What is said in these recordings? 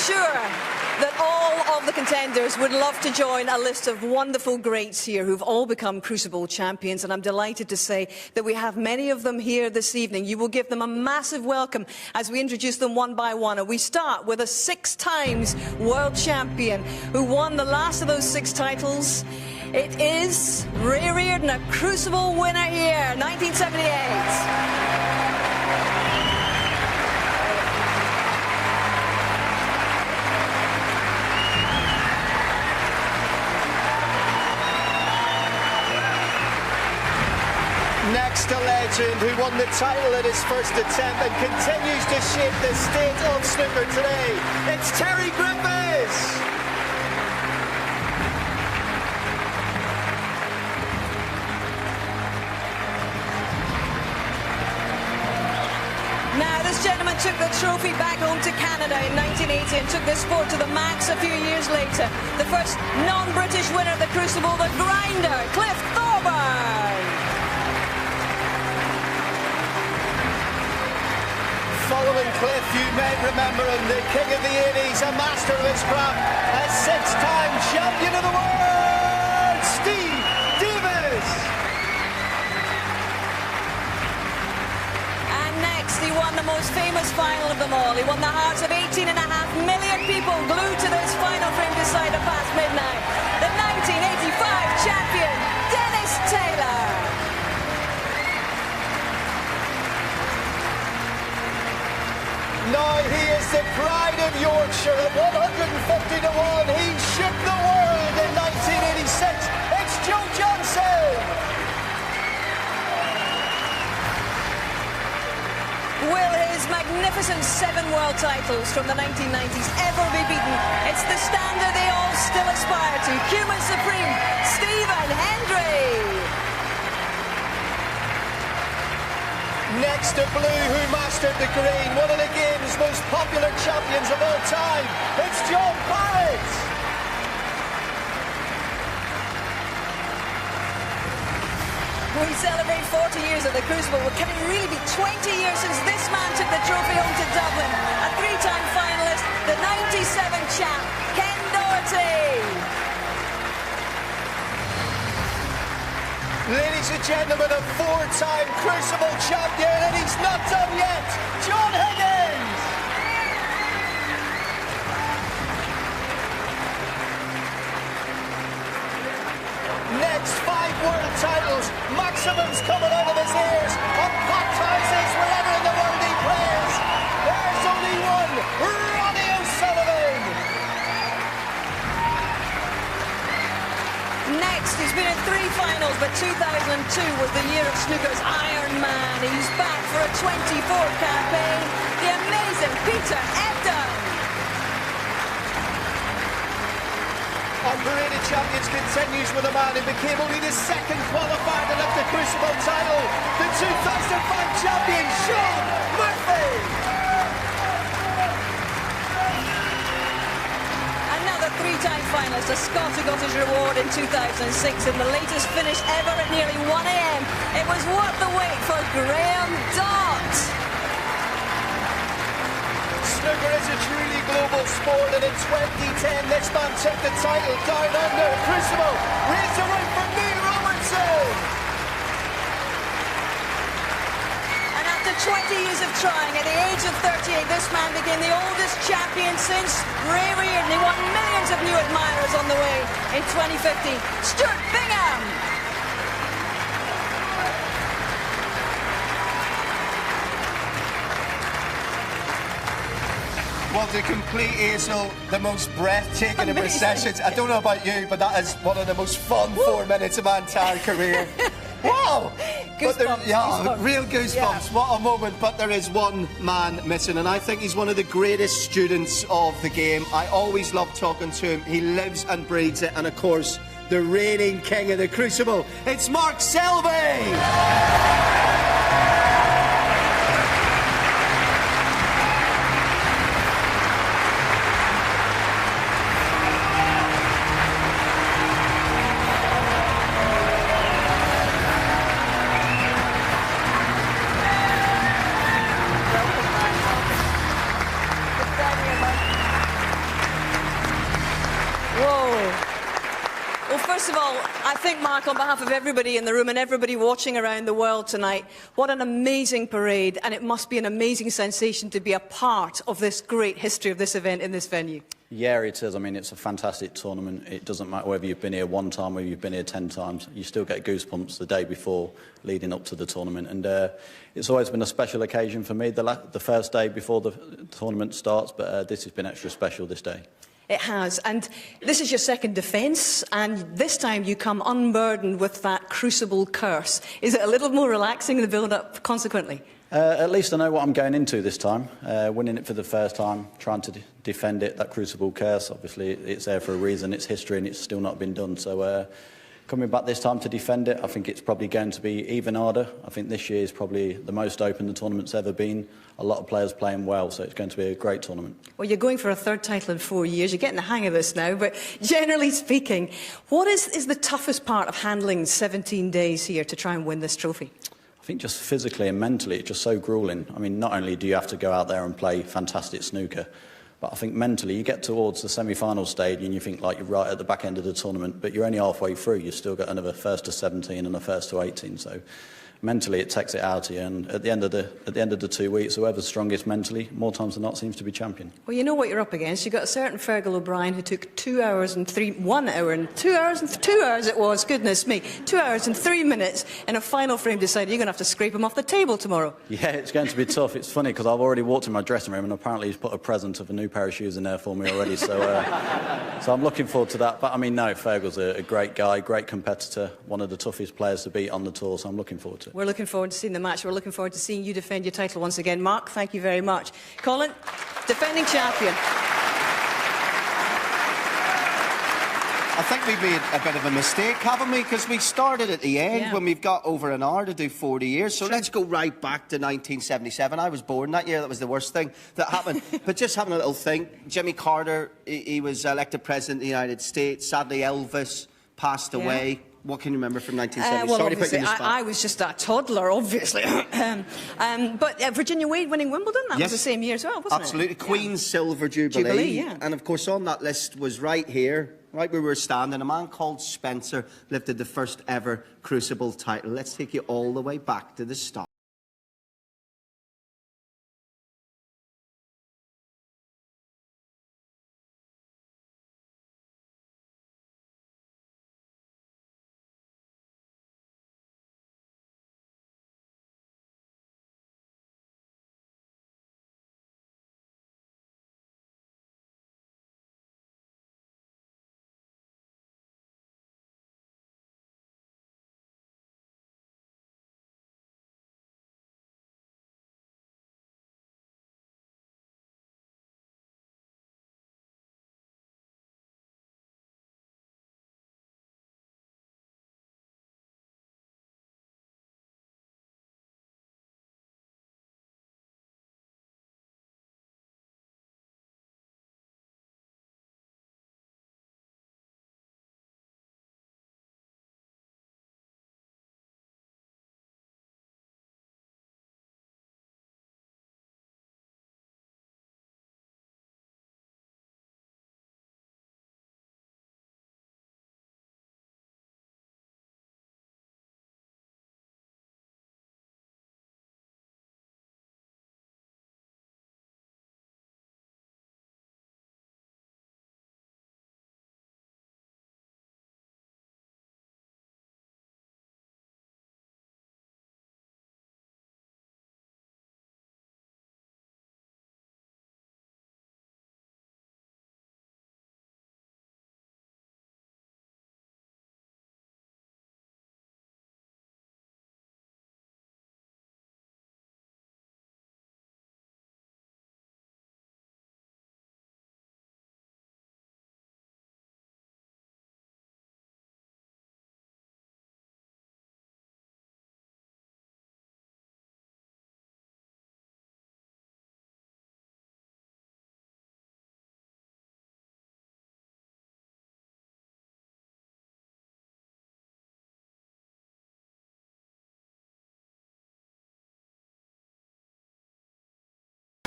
sure that all of the contenders would love to join a list of wonderful greats here who've all become Crucible champions, and I'm delighted to say that we have many of them here this evening. You will give them a massive welcome as we introduce them one by one. And we start with a 6 times world champion who won the last of those 6 titles. It is Ray Reardon, a Crucible winner here, 1978. Next, a legend who won the title at his first attempt and continues to shape the state of snooker today. It's Terry Griffiths! Now, this gentleman took the trophy back home to Canada in 1980 and took the sport to the max a few years later. The first non-British winner of the Crucible, the grinder, Cliff Thorburn. Following Cliff, you may remember him, the king of the 80s, a master of his craft, a 6-time champion of the world, Steve Davis. And next, he won the most famous final of them all. He won the hearts of 18.5 million people glued to this final frame decider past midnight. The 1985 champion, Dennis Taylor. Now he is the pride of Yorkshire at 150 to 1. He shook the world in 1986. It's Joe Johnson. Will his magnificent 7 world titles from the 1990s ever be beaten? It's the standard they all still aspire to. Human Supreme, Stephen Hendry. Next to blue, who mastered the green, one of the game's most popular champions of all time. It's John Barrett. We celebrate 40 years of the Crucible. Well, can it really be 20 years since this man took the trophy home to Dublin? A 3-time finalist, the 97 champ, Ken Doherty. Ladies and gentlemen, a 4-time Crucible champion, and he's not done yet, John Higgins! Next, 5 world titles, maximums coming out of his ears, and packed houses wherever in the world he plays. There's only one, Ronnie O'Sullivan! Next, he's been in 3 finals, but 2002 was the year of snooker's Iron Man. He's back for a 24 campaign, the amazing Peter Ebdon. Our parade of champions continues with a man who became only the 2nd qualifier to lift the Crucible title, the 2005 champion, Sean Murphy. Another 3-time finalist, a Scot who got his reward in 2006 in the latest finish ever at nearly 1 a.m. It was worth the wait for Graham Dott. Snooker is a truly global sport, and in 2010 this man took the title down under. Crucible raised the win for Neil Robertson. And after 20 years of trying, at the age of 38, this man became the oldest champion since Ray Reardon. He won millions of new admirers on the way in 2015. Stuart Bingham. Well, to complete Hazel, the most breathtaking of processions. I don't know about you, but that is one of the most fun 4 minutes of my entire career. Wow! Goosebumps, yeah, real goosebumps. Yeah. What a moment. But there is one man missing, and I think he's one of the greatest students of the game. I always love talking to him. He lives and breathes it, and of course, the reigning king of the Crucible. It's Mark Selby! first of all, I think, Mark, on behalf of everybody in the room and everybody watching around the world tonight, what an amazing parade, and it must be an amazing sensation to be a part of this great history of this event in this venue. Yeah, it is. I mean, it's a fantastic tournament. It doesn't matter whether you've been here one time or you've been here 10 times. You still get goosebumps the day before, leading up to the tournament. And it's always been a special occasion for me, the first day before the tournament starts, but this has been extra special this day. It has, and this is your second defence, and this time you come unburdened with that Crucible curse. Is it a little more relaxing, the build-up, consequently? At least I know what I'm going into this time. Winning it for the first time, trying to defend it, that Crucible curse. Obviously, it's there for a reason. It's history, and it's still not been done. So coming back this time to defend it, I think it's probably going to be even harder. I think this year is probably the most open the tournament's ever been. A lot of players playing well, so it's going to be a great tournament. Well, you're going for a third title in 4 years. You're getting the hang of this now, but generally speaking, what is the toughest part of handling 17 days here to try and win this trophy? I think just physically and mentally, it's just so gruelling. I mean, not only do you have to go out there and play fantastic snooker, but I think mentally you get towards the semi-final stage and you think like you're right at the back end of the tournament, but you're only halfway through. You've still got another first to 17 and a first to 18, so mentally it takes it out of you, and at the end of the 2 weeks, whoever's strongest mentally, more times than not, seems to be champion. Well, you know what you're up against. You've got a certain Fergal O'Brien who took 2 hours and 3 minutes in a final frame decided you're going to have to scrape him off the table tomorrow. Yeah, it's going to be tough. It's funny because I've already walked in my dressing room and apparently he's put a present of a new pair of shoes in there for me already, so so I'm looking forward to that. But I mean, no, Fergal's a great guy, great competitor, one of the toughest players to beat on the tour, so I'm looking forward to it. We're looking forward to seeing the match. We're looking forward to seeing you defend your title once again. Mark, thank you very much. Colin, defending champion. I think we've made a bit of a mistake, haven't we? Because we started at the end when we've got over an hour to do 40 years. So let's go right back to 1977. I was born that year. That was the worst thing that happened. But just having a little think, Jimmy Carter, he was elected president of the United States. Sadly, Elvis passed away. What can you remember from 1970? Well, Sorry to put you in the spot. I was just a toddler, obviously. But Virginia Wade winning Wimbledon, that was the same year as well, wasn't it? Absolutely. Queen's Silver Jubilee. And, of course, on that list was right here, right where we were standing, a man called Spencer lifted the first ever Crucible title. Let's take you all the way back to the start.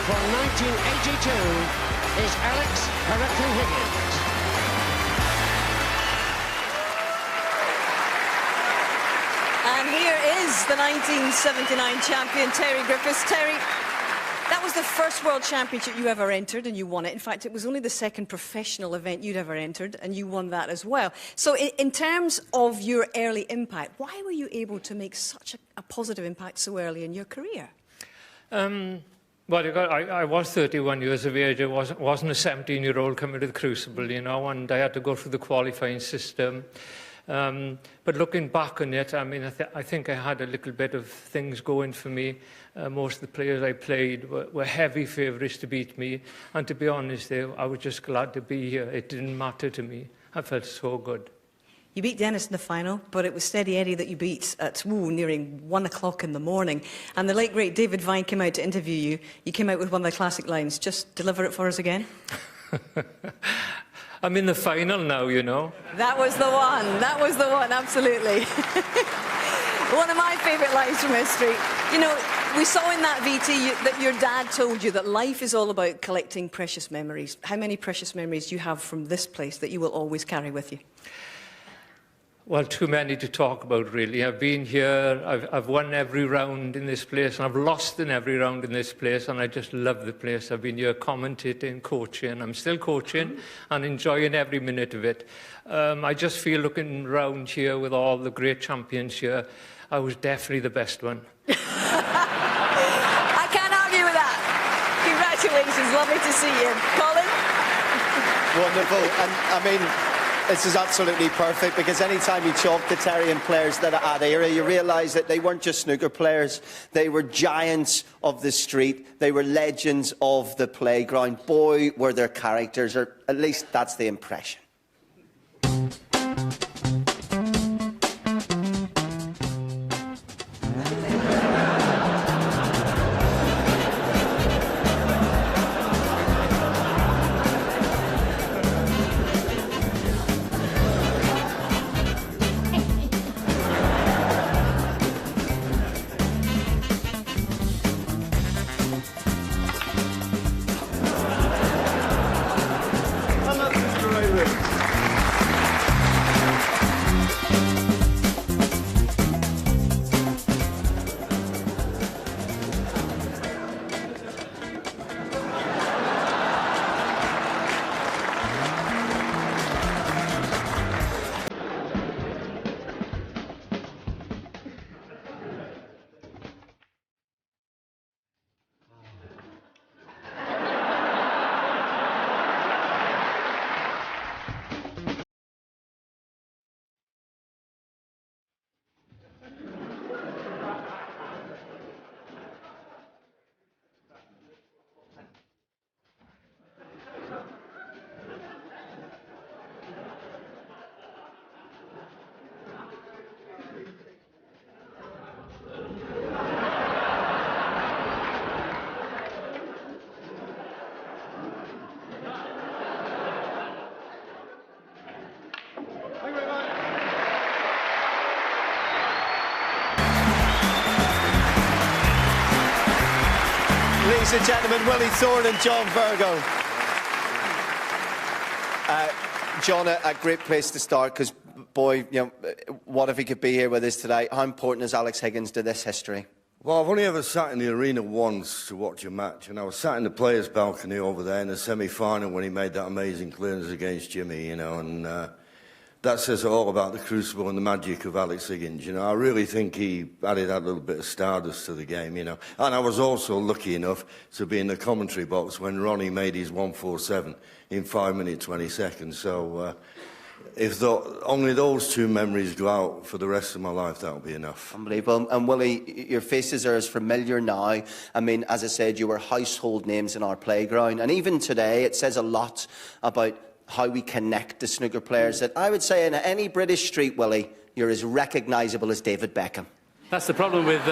From 1982 is Alex Hurricane Higgins. And here is the 1979 champion, Terry Griffiths. Terry, that was the first World Championship you ever entered, and you won it. In fact, it was only the second professional event you'd ever entered, and you won that as well. So in terms of your early impact, why were you able to make such a positive impact so early in your career? Well, I was 31 years of age. I wasn't a 17-year-old coming to the Crucible, you know, and I had to go through the qualifying system. But looking back on it, I mean, I think I had a little bit of things going for me. Most of the players I played were heavy favourites to beat me. And to be honest, I was just glad to be here. It didn't matter to me. I felt so good. You beat Dennis in the final, but it was Steady Eddie that you beat at nearing 1 o'clock in the morning. And the late, great David Vine came out to interview you. You came out with one of the classic lines. Just deliver it for us again. I'm in the final now, you know. That was the one. That was the one, absolutely. One of my favourite lines from history. You know, we saw in that VT that your dad told you that life is all about collecting precious memories. How many precious memories do you have from this place that you will always carry with you? Well, too many to talk about, really. I've been here, I've won every round in this place, and I've lost in every round in this place, and I just love the place. I've been here commentating, coaching. I'm still coaching and enjoying every minute of it. I just feel, looking around here with all the great champions here, I was definitely the best one. I can't argue with that. Congratulations, lovely to see you. Colin? Wonderful. And, I mean, this is absolutely perfect, because anytime you talk to Terry and players that are that era, you realise that they weren't just snooker players. They were giants of the street. They were legends of the playground. Boy, were their characters, or at least that's the impression. Ladies and gentlemen, Willie Thorne and John Virgo. John, a great place to start, because, boy, you know, what if he could be here with us today? How important is Alex Higgins to this history? Well, I've only ever sat in the arena once to watch a match, and I was sat in the players' balcony over there in the semi-final when he made that amazing clearance against Jimmy, you know, and that says all about the Crucible and the magic of Alex Higgins, you know. I really think he added that little bit of stardust to the game, you know. And I was also lucky enough to be in the commentary box when Ronnie made his 147 in 5 minutes 20 seconds. So if only those two memories go out for the rest of my life, that'll be enough. Unbelievable. And Willie, your faces are as familiar now. I mean, as I said, you were household names in our playground. And even today, it says a lot about how we connect to snooker players, that I would say in any British street, Willie, you're as recognisable as David Beckham. That's the problem with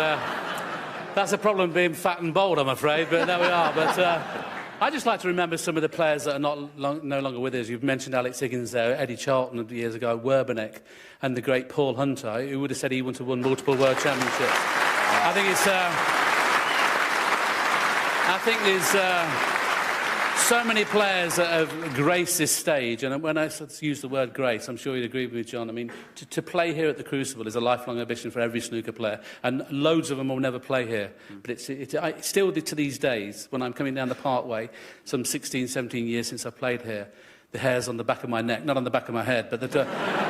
being fat and bold, I'm afraid, but there we are. But I just like to remember some of the players that are no longer with us. You've mentioned Alex Higgins there, Eddie Charlton years ago, Werbeneck, and the great Paul Hunter, who would have said he would have won multiple World Championships. I think so many players that have graced this stage, and when I use the word grace, I'm sure you'd agree with me, John. I mean, to play here at the Crucible is a lifelong ambition for every snooker player, and loads of them will never play here. But it's still to these days, when I'm coming down the Parkway, some 16, 17 years since I played here, the hairs on the back of my neck, not on the back of my head, but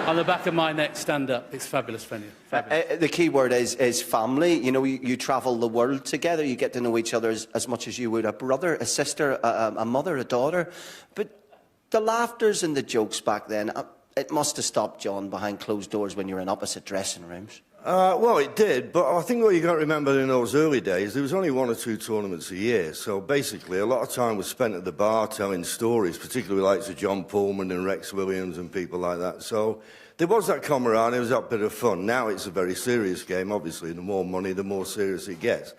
on the back of my neck stand up. It's fabulous venue. Fabulous. The key word is family. You know, you travel the world together. You get to know each other as much as you would a brother, a sister, a mother, a daughter. But the laughters and the jokes back then, it must have stopped, John, behind closed doors when you were in opposite dressing rooms. Well, it did, but I think what you got to remember in those early days, there was only 1 or 2 tournaments a year, so basically a lot of time was spent at the bar telling stories, particularly like to John Pullman and Rex Williams and people like that. So there was that camaraderie, there was that bit of fun. Now it's a very serious game, obviously. The more money, the more serious it gets.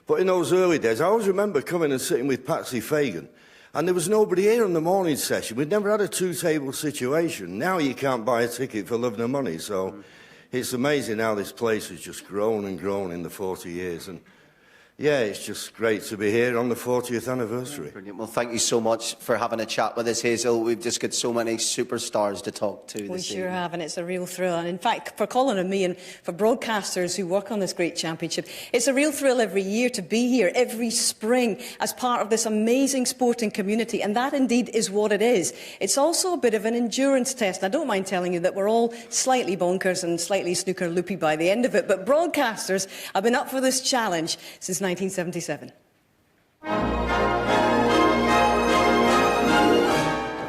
But in those early days, I always remember coming and sitting with Patsy Fagan, and there was nobody here in the morning session. We'd never had a 2-table situation. Now you can't buy a ticket for love nor money, so... It's amazing how this place has just grown and grown in the 40 years. And, yeah, it's just great to be here on the 40th anniversary. Brilliant. Well, thank you so much for having a chat with us, Hazel. We've just got so many superstars to talk to this evening. We sure have, and it's a real thrill. And in fact, for Colin and me and for broadcasters who work on this great championship, it's a real thrill every year to be here, every spring, as part of this amazing sporting community. And that indeed is what it is. It's also a bit of an endurance test. And I don't mind telling you that we're all slightly bonkers and slightly snooker loopy by the end of it. But broadcasters have been up for this challenge since 1977.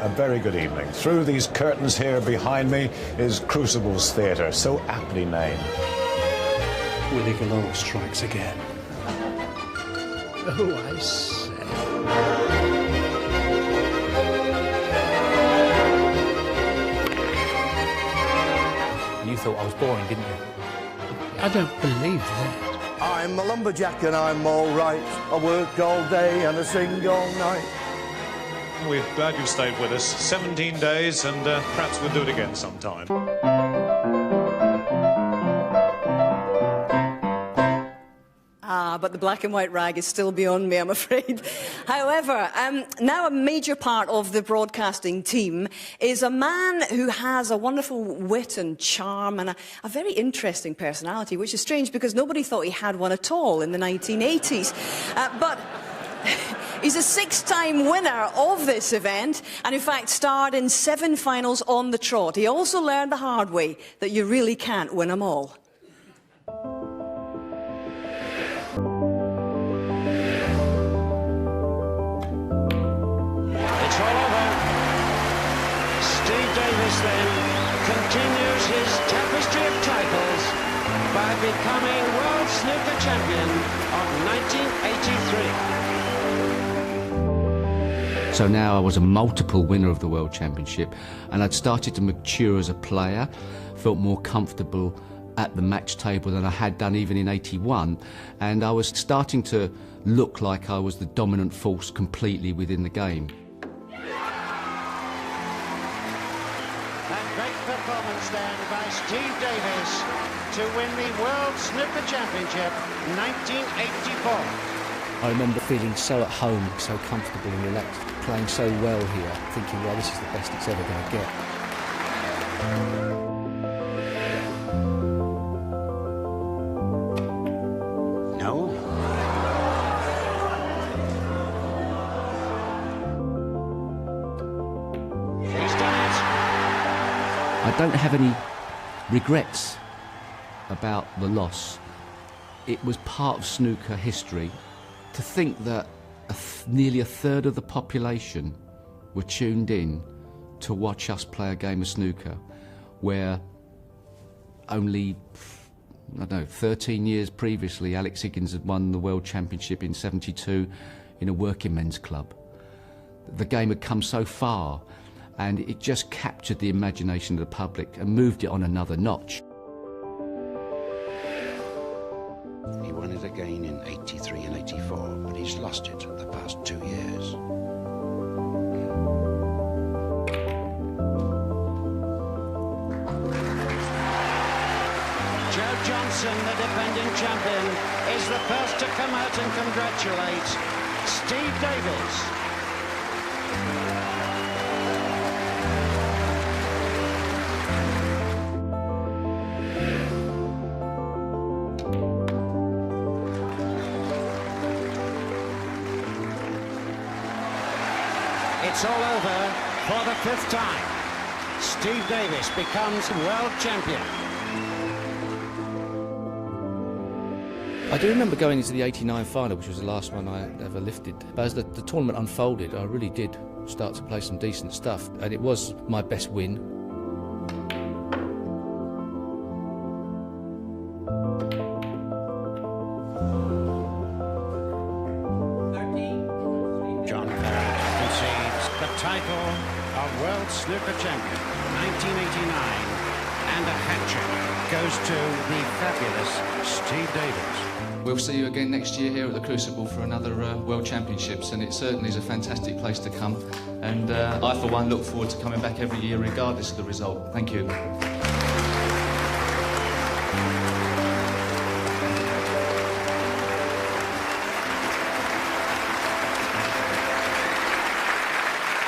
A very good evening. Through these curtains here behind me is Crucible's Theatre, so aptly named. Willie Galore strikes again. Oh, I say. You thought I was boring, didn't you? I don't believe that. I'm a lumberjack and I'm all right. I work all day and I sing all night. We're glad you stayed with us. 17 days, and perhaps we'll do it again sometime. But the black and white rag is still beyond me, I'm afraid. However, now a major part of the broadcasting team is a man who has a wonderful wit and charm and a very interesting personality, which is strange because nobody thought he had one at all in the 1980s. But he's a 6-time winner of this event and, in fact, starred in 7 finals on the trot. He also learned the hard way that you really can't win them all. Continues his tapestry of titles by becoming World Snooker Champion of 1983. So now I was a multiple winner of the World Championship, and I'd started to mature as a player, felt more comfortable at the match table than I had done even in '81, and I was starting to look like I was the dominant force completely within the game. Performance then by Steve Davis to win the World Snooker Championship 1984. I remember feeling so at home, so comfortable and relaxed, playing so well here, thinking, well, this is the best it's ever going to get. No. He's done it. I don't have any regrets about the loss. It was part of snooker history. To think that nearly a third of the population were tuned in to watch us play a game of snooker, where only, I don't know, 13 years previously Alex Higgins had won the World Championship in '72 in a working men's club. The game had come so far, and it just captured the imagination of the public and moved it on another notch. He won it again in '83 and '84, but he's lost it the past 2 years. Joe Johnson, the defending champion, is the first to come out and congratulate Steve Davis. It's all over for the 5th time. Steve Davis becomes world champion. I do remember going into the '89 final, which was the last one I ever lifted. But as the tournament unfolded, I really did start to play some decent stuff, and it was my best win. John Parrott concedes the title of World Snooker Champion 1989, and a hat-trick goes to the fabulous Steve Davis. We'll see you again next year here at the Crucible for another World Championships, and it certainly is a fantastic place to come. And I, for one, look forward to coming back every year, regardless of the result. Thank you. And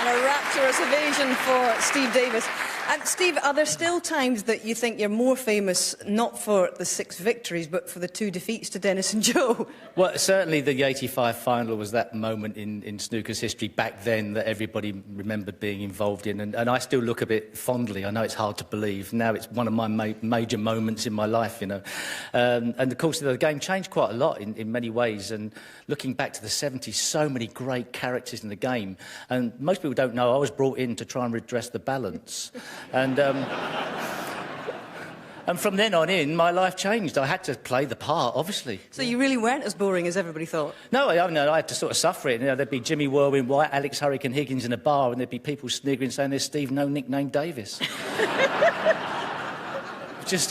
a rapturous ovation for Steve Davis. And Steve, are there still times that you think you're more famous, not for the 6 victories, but for the 2 defeats to Dennis and Joe? Well, certainly the '85 final was that moment in snooker's history back then that everybody remembered being involved in, and I still look at it fondly. I know it's hard to believe. Now it's one of my major moments in my life, you know. And of course, the game changed quite a lot in many ways, and looking back to the '70s, so many great characters in the game, and most people don't know I was brought in to try and redress the balance. And from then on in, my life changed. I had to play the part, obviously. So you really weren't as boring as everybody thought? No, I had to sort of suffer it. You know, there'd be Jimmy Whirlwind White, Alex Hurricane Higgins in a bar, and there'd be people sniggering saying, "There's Steve, no nickname Davis."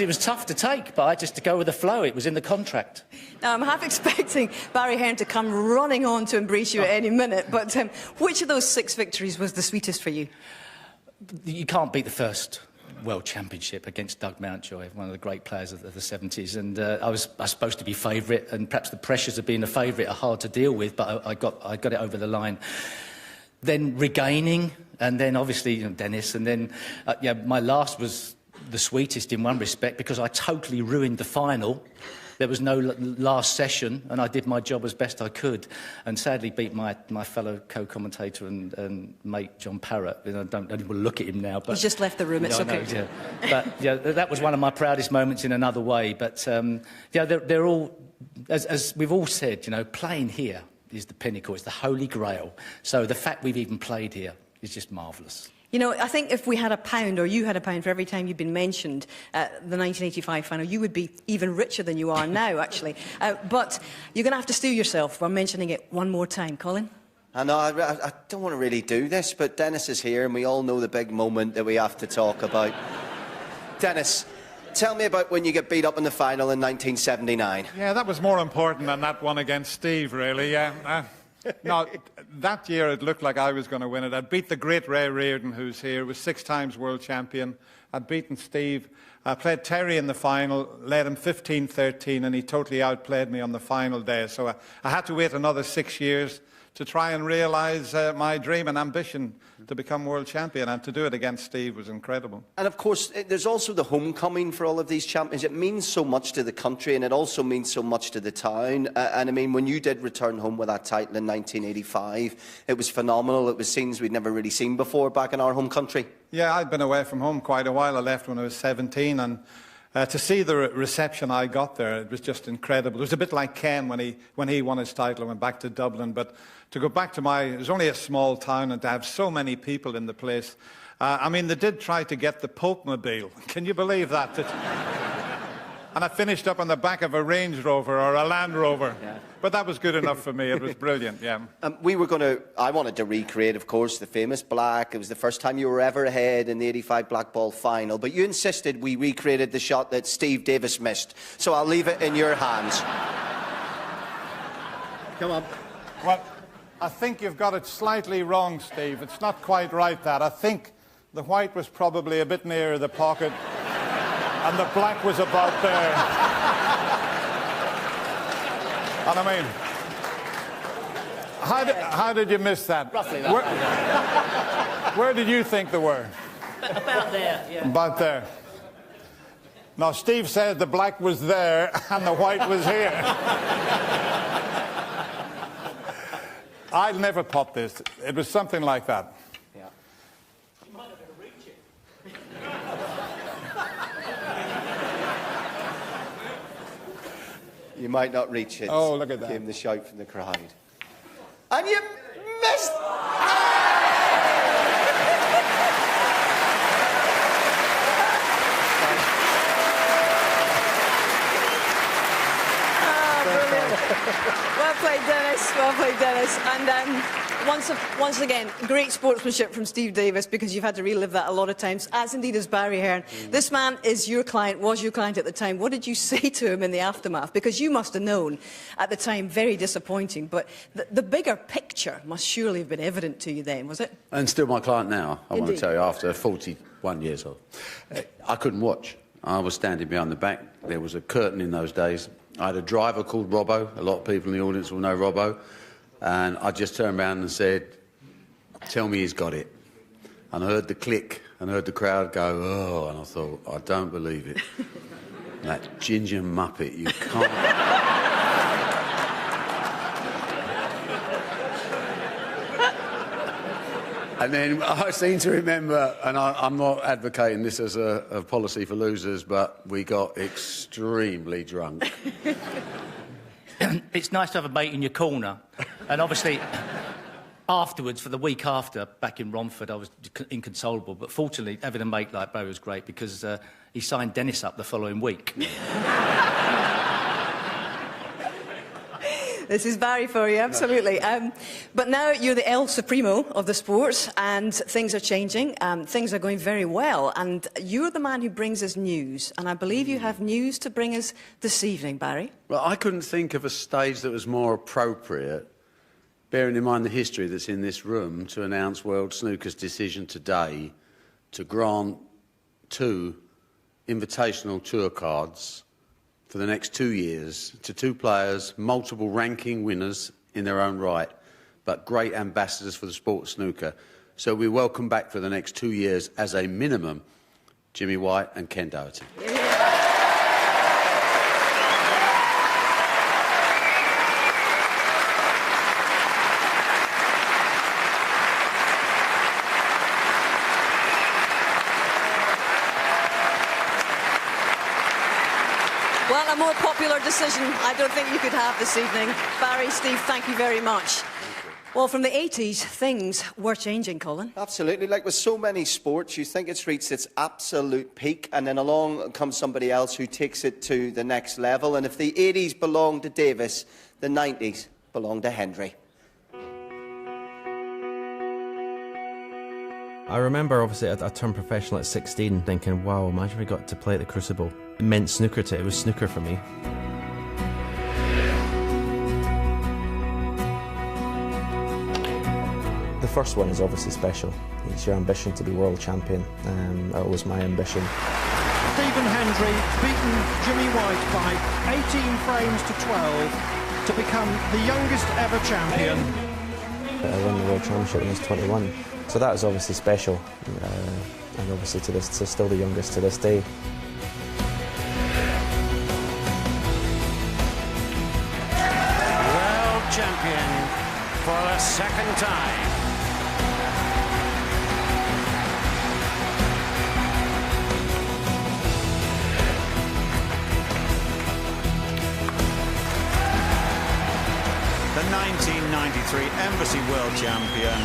It was tough to take, but I just to go with the flow. It was in the contract. Now, I'm half expecting Barry Hearn to come running on to embrace you at any minute, but which of those 6 victories was the sweetest for you? You can't beat the first World Championship against Doug Mountjoy, one of the great players of the '70s, and I was supposed to be favourite, and perhaps the pressures of being a favourite are hard to deal with, but I got it over the line. Then regaining, and then obviously Dennis, and then my last was the sweetest in one respect because I totally ruined the final. There was no last session, and I did my job as best I could, and sadly beat my fellow co-commentator and mate John Parrott. I don't even look at him now. But he's just left the room. It's okay. Yeah. But that was one of my proudest moments in another way. But they're all, as we've all said, playing here is the pinnacle. It's the holy grail. So the fact we've even played here is just marvellous. I think if we had a pound, or you had a pound for every time you've been mentioned at the 1985 final, you would be even richer than you are now, actually. But you're going to have to steel yourself for mentioning it one more time. Colin? I know, I don't want to really do this, but Dennis is here, and we all know the big moment that we have to talk about. Dennis, tell me about when you get beat up in the final in 1979. Yeah, that was more important than that one against Steve, really, yeah. No, that year it looked like I was going to win it. I'd beat the great Ray Reardon, who's here, was 6 times world champion. I'd beaten Steve. I played Terry in the final, led him 15-13, and he totally outplayed me on the final day. So I had to wait another 6 years to try and realise my dream and ambition to become world champion, and to do it against Steve was incredible. And of course, there's also the homecoming for all of these champions. It means so much to the country, and it also means so much to the town. And I mean, when you did return home with that title in 1985, it was phenomenal. It was scenes we'd never really seen before back in our home country. Yeah, I'd been away from home quite a while. I left when I was 17, and to see the reception I got there, it was just incredible. It was a bit like Ken when he won his title and went back to Dublin. But to go back to it was only a small town, and to have so many people in the place. I mean, they did try to get the Pope-mobile. Can you believe that? And I finished up on the back of a Range Rover or a Land Rover. Yeah. But that was good enough for me. It was brilliant, yeah. I wanted to recreate, of course, the famous black. It was the first time you were ever ahead in the '85 black ball final. But you insisted we recreated the shot that Steve Davis missed. So I'll leave it in your hands. Come on. Well, I think you've got it slightly wrong, Steve. It's not quite right, that. I think the white was probably a bit nearer the pocket, and the black was about there. And I mean, how did you miss that? Roughly that. Where did you think they were? About there, yeah. About there. Now, Steve said the black was there and the white was here. I'd never popped this. It was something like that. You might not reach it. Oh, look at that. Came the shout from the crowd. And you missed. Well played, Dennis. Well played, Dennis. And once again, great sportsmanship from Steve Davis, because you've had to relive that a lot of times, as indeed is Barry Hearn. This man is your client, was your client at the time. What did you say to him in the aftermath? Because you must have known at the time, very disappointing, but the bigger picture must surely have been evident to you then, was it? And still my client now, I want to Indeed. tell you, after 41 years old. I couldn't watch. I was standing behind the back. There was a curtain in those days. I had a driver called Robbo. A lot of people in the audience will know Robbo. And I just turned around and said, tell me he's got it. And I heard the click and heard the crowd go, oh, and I thought, I don't believe it. That ginger muppet, you can't... And then I seem to remember, and I'm not advocating this as a policy for losers, but we got extremely drunk. It's nice to have a mate in your corner. And obviously, afterwards, for the week after, back in Romford, I was inconsolable. But fortunately, having a mate like Barry was great, because he signed Dennis up the following week. This is Barry for you, absolutely. But now you're the El Supremo of the sport, and things are changing. Things are going very well, and you're the man who brings us news. And I believe you have news to bring us this evening, Barry. Well, I couldn't think of a stage that was more appropriate, bearing in mind the history that's in this room, to announce World Snooker's decision today to grant 2 invitational tour cards for the next 2 years to 2 players, multiple ranking winners in their own right, but great ambassadors for the sport of snooker. So we welcome back for the next 2 years, as a minimum, Jimmy White and Ken Doherty. Well, a more popular decision I don't think you could have this evening. Barry, Steve, thank you very much. Well, from the 80s, things were changing, Colin. Absolutely. Like with so many sports, you think it's reached its absolute peak, and then along comes somebody else who takes it to the next level. And if the 80s belonged to Davis, the 90s belonged to Hendry. I remember, obviously, I turned professional at 16, thinking, wow, imagine we got to play at the Crucible. It meant snooker to it. It was snooker for me. The first one is obviously special. It's your ambition to be world champion. That was my ambition. Stephen Hendry beaten Jimmy White by 18 frames to 12 to become the youngest ever champion. I won the world championship when I was 21. So that is obviously special, and obviously to still the youngest to this day. World champion for the second time. The 1993 Embassy World Champion.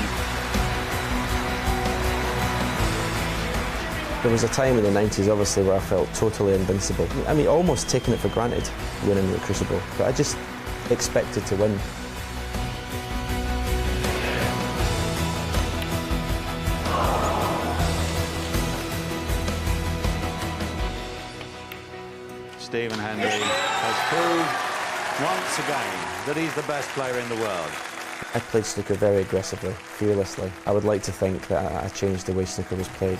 There was a time in the 90s, obviously, where I felt totally invincible. I mean, almost taking it for granted, winning the Crucible. But I just expected to win. Stephen Hendry has proved once again that he's the best player in the world. I played snooker very aggressively, fearlessly. I would like to think that I changed the way snooker was played.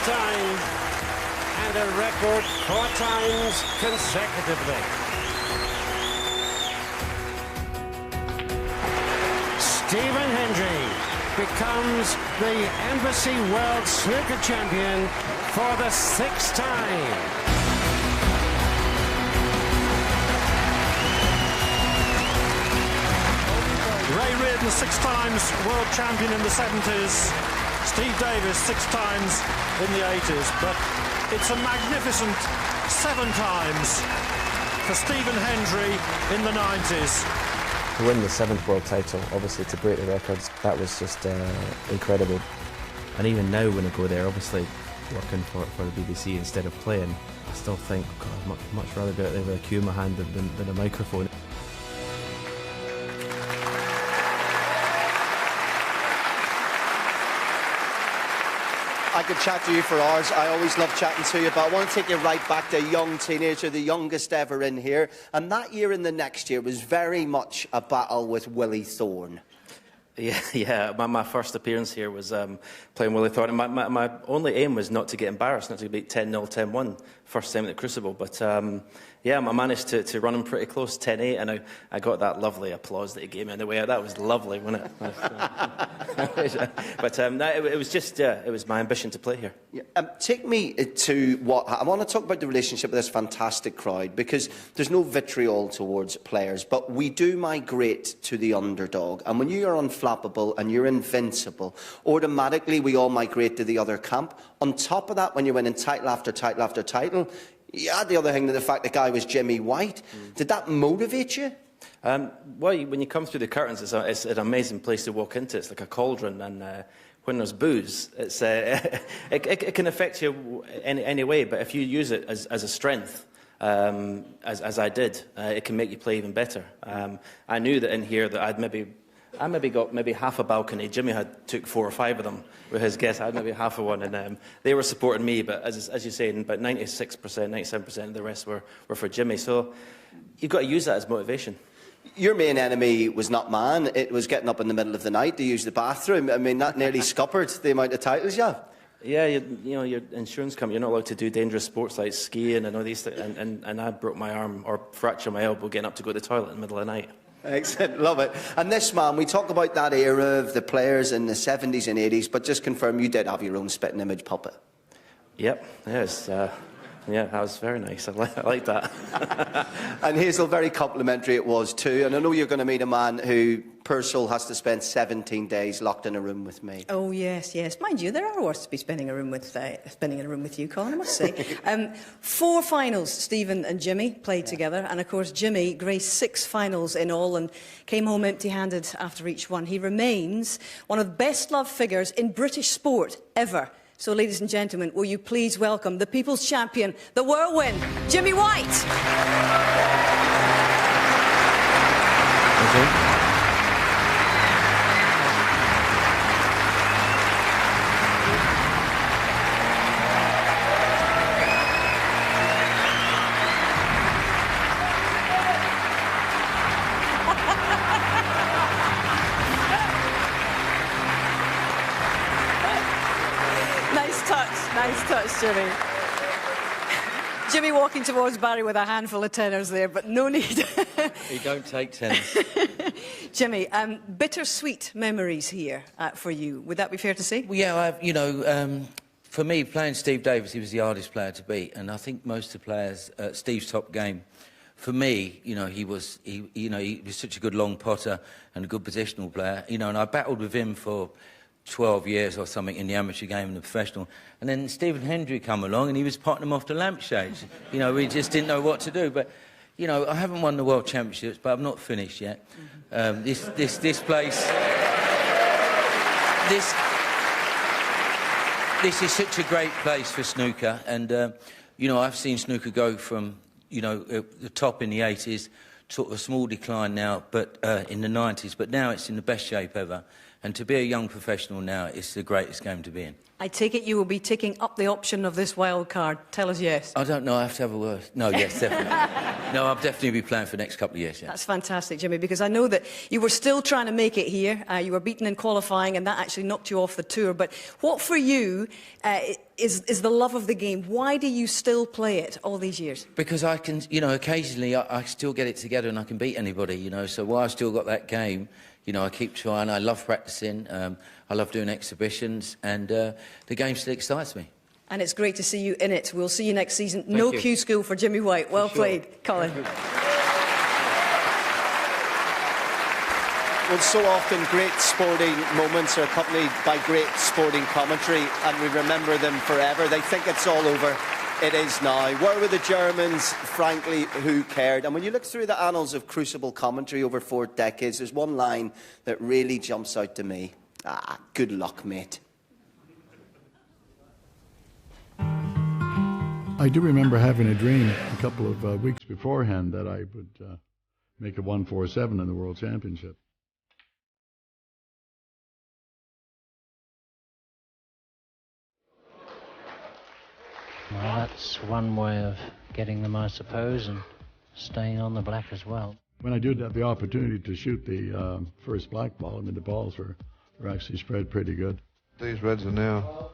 Time and a record 4 times consecutively. Stephen Hendry becomes the Embassy World Snooker Champion for the 6th time. Ray Reardon, 6 times world champion in the 70s. Steve Davis 6 times in the 80s, but it's a magnificent 7 times for Stephen Hendry in the 90s. To win the 7th world title, obviously to break the records, that was just incredible. And even now when I go there, obviously working for the BBC instead of playing, I still think, God, I'd much rather be out there with a cue in my hand than a microphone. I could chat to you for hours. I always love chatting to you, but I want to take you right back to a young teenager, the youngest ever in here. And that year and the next year was very much a battle with Willie Thorne. Yeah. My first appearance here was playing Willie Thorne. My only aim was not to get embarrassed, not to beat 10-0, 10-1, first time at the Crucible. But yeah, I managed to run him pretty close, 10-8, and I got that lovely applause that he gave me on the way out. That was lovely, wasn't it? But it was just, it was my ambition to play here. Yeah. Take me to what... I want to talk about the relationship with this fantastic crowd, because there's no vitriol towards players, but we do migrate to the underdog. And when you are unflappable and you're invincible, automatically we all migrate to the other camp. On top of that, when you're winning title after title after title, you had the other thing, the fact the guy was Jimmy White. Did that motivate you? Well, when you come through the curtains, it's an amazing place to walk into. It's like a cauldron, and when there's booze, it can affect you any way. But if you use it as a strength, as I did, it can make you play even better. I knew that in here that I maybe got half a balcony. Jimmy took 4 or 5 of them with his guests. I had maybe half of one, and they were supporting me. But as you say, about 96%, 97% of the rest were for Jimmy. So you've got to use that as motivation. Your main enemy was not man. It was getting up in the middle of the night to use the bathroom. I mean, that nearly scuppered the amount of titles you have. Yeah, you know, your insurance company, you're not allowed to do dangerous sports like skiing and all these things. And I broke my arm or fractured my elbow getting up to go to the toilet in the middle of the night. Excellent, love it. And this man, we talk about that era of the players in the 70s and 80s, but just confirm you did have your own spitting image puppet. Yep, yes. Yeah, that was very nice. I like that. And Hazel, very complimentary it was too. And I know you're going to meet a man who, per soul, has to spend 17 days locked in a room with me. Oh yes, yes. Mind you, there are worse to be spending in a room with you, Colin, I must say. 4 finals, Stephen and Jimmy played together, and of course Jimmy graced 6 finals in all and came home empty-handed after each one. He remains one of the best-loved figures in British sport ever. So, ladies and gentlemen, will you please welcome the People's Champion, the Whirlwind, Jimmy White. Thank you. Nice touch, Jimmy. Jimmy walking towards Barry with a handful of tenors there, but no need. You don't take tenors. Jimmy, bittersweet memories here for you. Would that be fair to say? Well, yeah, for me, playing Steve Davis, he was the hardest player to beat, and I think most of the players at Steve's top game. For me, he was such a good long potter and a good positional player, and I battled with him for 12 years or something in the amateur game and the professional. And then Stephen Hendry come along and he was potting them off the lampshades. We just didn't know what to do. But, I haven't won the World Championships, but I'm not finished yet. This place... This is such a great place for snooker. And, I've seen snooker go from, the top in the 80s, sort of a small decline now, but in the 90s. But now it's in the best shape ever. And to be a young professional now, it's the greatest game to be in. I take it you will be taking up the option of this wild card. Tell us yes. I don't know. I have to have a word. No, yes, definitely. No, I'll definitely be playing for the next couple of years, yeah. That's fantastic, Jimmy, because I know that you were still trying to make it here. You were beaten in qualifying, and that actually knocked you off the tour. But what for you is the love of the game? Why do you still play it all these years? Because I can, occasionally I still get it together and I can beat anybody, So while I've still got that game... I keep trying. I love practicing. I love doing exhibitions, and the game still excites me. And it's great to see you in it. We'll see you next season. No Q school for Jimmy White. Well played, Colin. Well, so often great sporting moments are accompanied by great sporting commentary, and we remember them forever. They think it's all over. It is now. Where were the Germans? Frankly, who cared? And when you look through the annals of Crucible commentary over 4 decades, there's one line that really jumps out to me. Ah, good luck, mate. I do remember having a dream a couple of weeks beforehand that I would make a 147 in the World Championship. Well, that's one way of getting them, I suppose, and staying on the black as well. When I did have the opportunity to shoot the first black ball, I mean, the balls were actually spread pretty good. These reds are now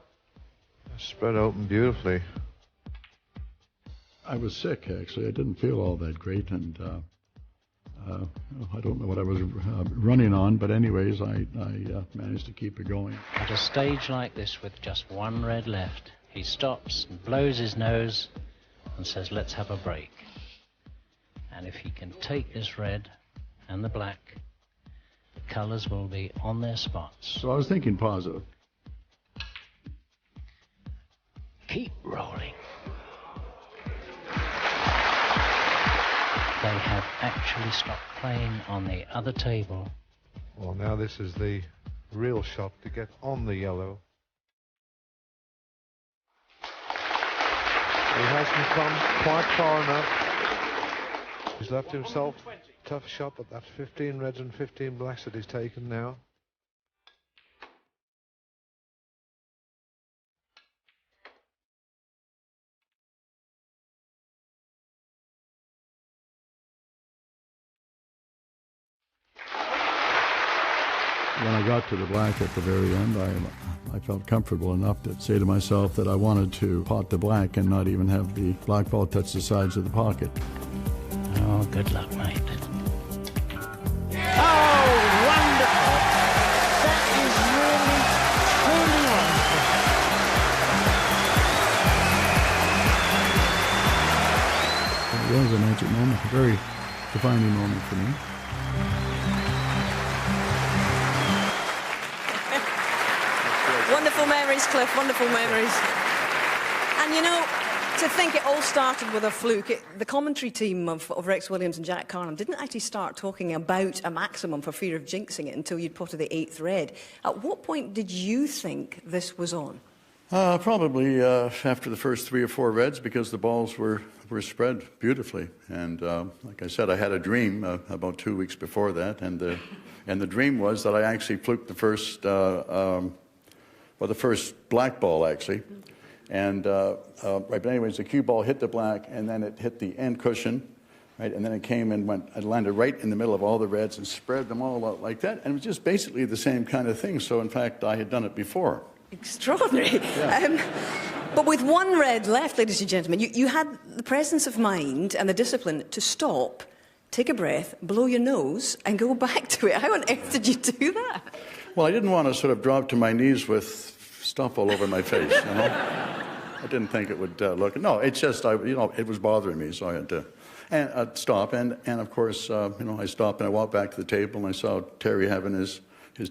spread open beautifully. I was sick, actually. I didn't feel all that great, and I don't know what I was running on, but anyways, I managed to keep it going. At a stage like this with just one red left, he stops and blows his nose and says, let's have a break. And if he can take this red and the black, the colours will be on their spots. So I was thinking positive. Keep rolling. They have actually stopped playing on the other table. Well, now this is the real shot to get on the yellow. He hasn't come quite far enough. He's left himself a tough shot, but that's 15 reds and 15 blacks that he's taken now. When I got to the black at the very end, I felt comfortable enough to say to myself that I wanted to pot the black and not even have the black ball touch the sides of the pocket. Oh, good luck, mate. Oh, wonderful! That is really, truly wonderful. It was a magic moment, a very defining moment for me. Wonderful memories, Cliff, wonderful memories. And you know, to think it all started with a fluke. The commentary team of Rex Williams and Jack Carnham didn't actually start talking about a maximum for fear of jinxing it until you'd potted the 8th red. At what point did you think this was on? Probably after the first 3 or 4 reds, because the balls were spread beautifully. And like I said, I had a dream about 2 weeks before that, and the dream was that I actually fluked the first, the first black ball actually. And right, but anyways, the cue ball hit the black, and then it hit the end cushion, right, and then it came and it landed right in the middle of all the reds and spread them all out like that. And it was just basically the same kind of thing. So in fact, I had done it before. Extraordinary. Yeah. But with 1 red left, ladies and gentlemen, you had the presence of mind and the discipline to stop, take a breath, blow your nose, and go back to it. How on earth did you do that? Well, I didn't want to sort of drop to my knees with stuff all over my face, you know. I didn't think it would look. No, it's just, it was bothering me, so I had to stop. And of course, I stopped and I walked back to the table and I saw Terry having his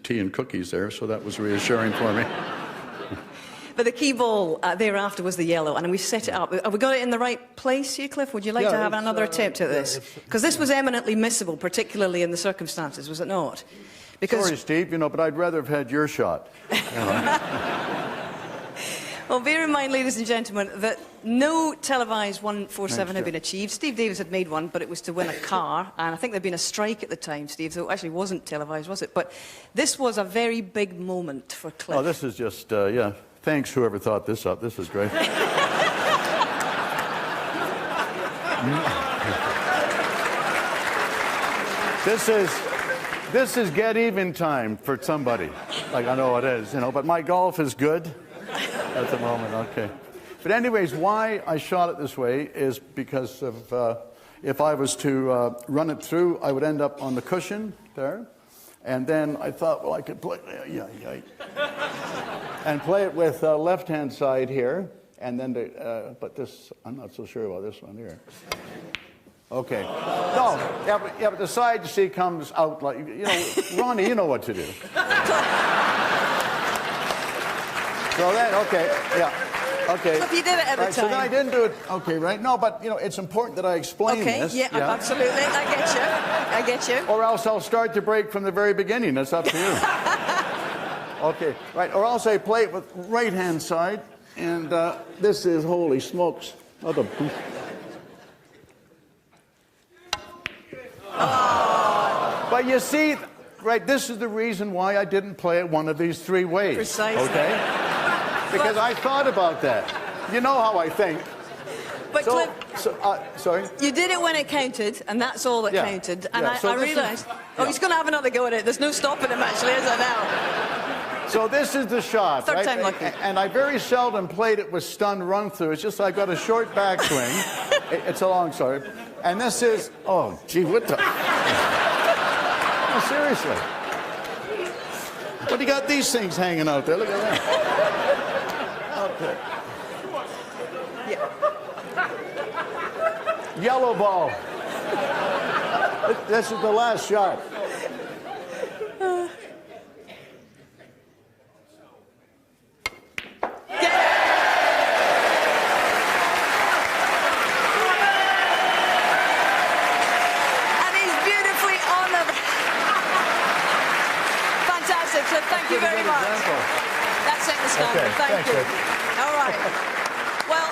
tea and cookies there, so that was reassuring for me. But the key ball thereafter was the yellow, and we set it up. Have we got it in the right place here, Cliff? Would you like to have another attempt at this? Because this was eminently missable, particularly in the circumstances, was it not? Because sorry, Steve, but I'd rather have had your shot. Well, bear in mind, ladies and gentlemen, that no televised 147 had been achieved. Steve Davis had made one, but it was to win a car, and I think there'd been a strike at the time, Steve, so it actually wasn't televised, was it? But this was a very big moment for Cliff. Oh, this is just, thanks whoever thought this up. This is great. This is get even time for somebody. Like, I know it is, but my golf is good at the moment, okay. But anyways, why I shot it this way is because of, if I was to run it through, I would end up on the cushion there. And then I thought, well, I could play, and play it with left-hand side here. And then, but this, I'm not so sure about this one here. Okay. No, yeah, but the side, you see, comes out like, you know, Ronnie, you know what to do. So then, okay, yeah, okay. So if you did it at the right, time. So then I didn't do it, okay, right? No, but, you know, it's important that I explain this. Okay, yeah, absolutely, I get you. Or else I'll start the break from the very beginning, that's up to you. Okay, right, or else I play it with right-hand side, and this is, holy smokes, what a boost. But you see, right, this is the reason why I didn't play it one of these three ways. Precisely. Okay? Because I thought about that. You know how I think. But so, Cliff, sorry? you did it when it counted, and that's all that counted. And yeah. So I realised, he's going to have another go at it. There's no stopping him, actually, is there now? So this is the shot, Third right? time lucky. And I very seldom played it with stun run through. It's just I've got a short backswing. It's a long story. And this is, oh, gee, what the? No, seriously. What do you got these things hanging out there? Look at that. Okay. Yeah. Yellow ball. This is the last shot. Thank you very much. That's it, the standard. Okay, Thank you. thanks, All right. Well,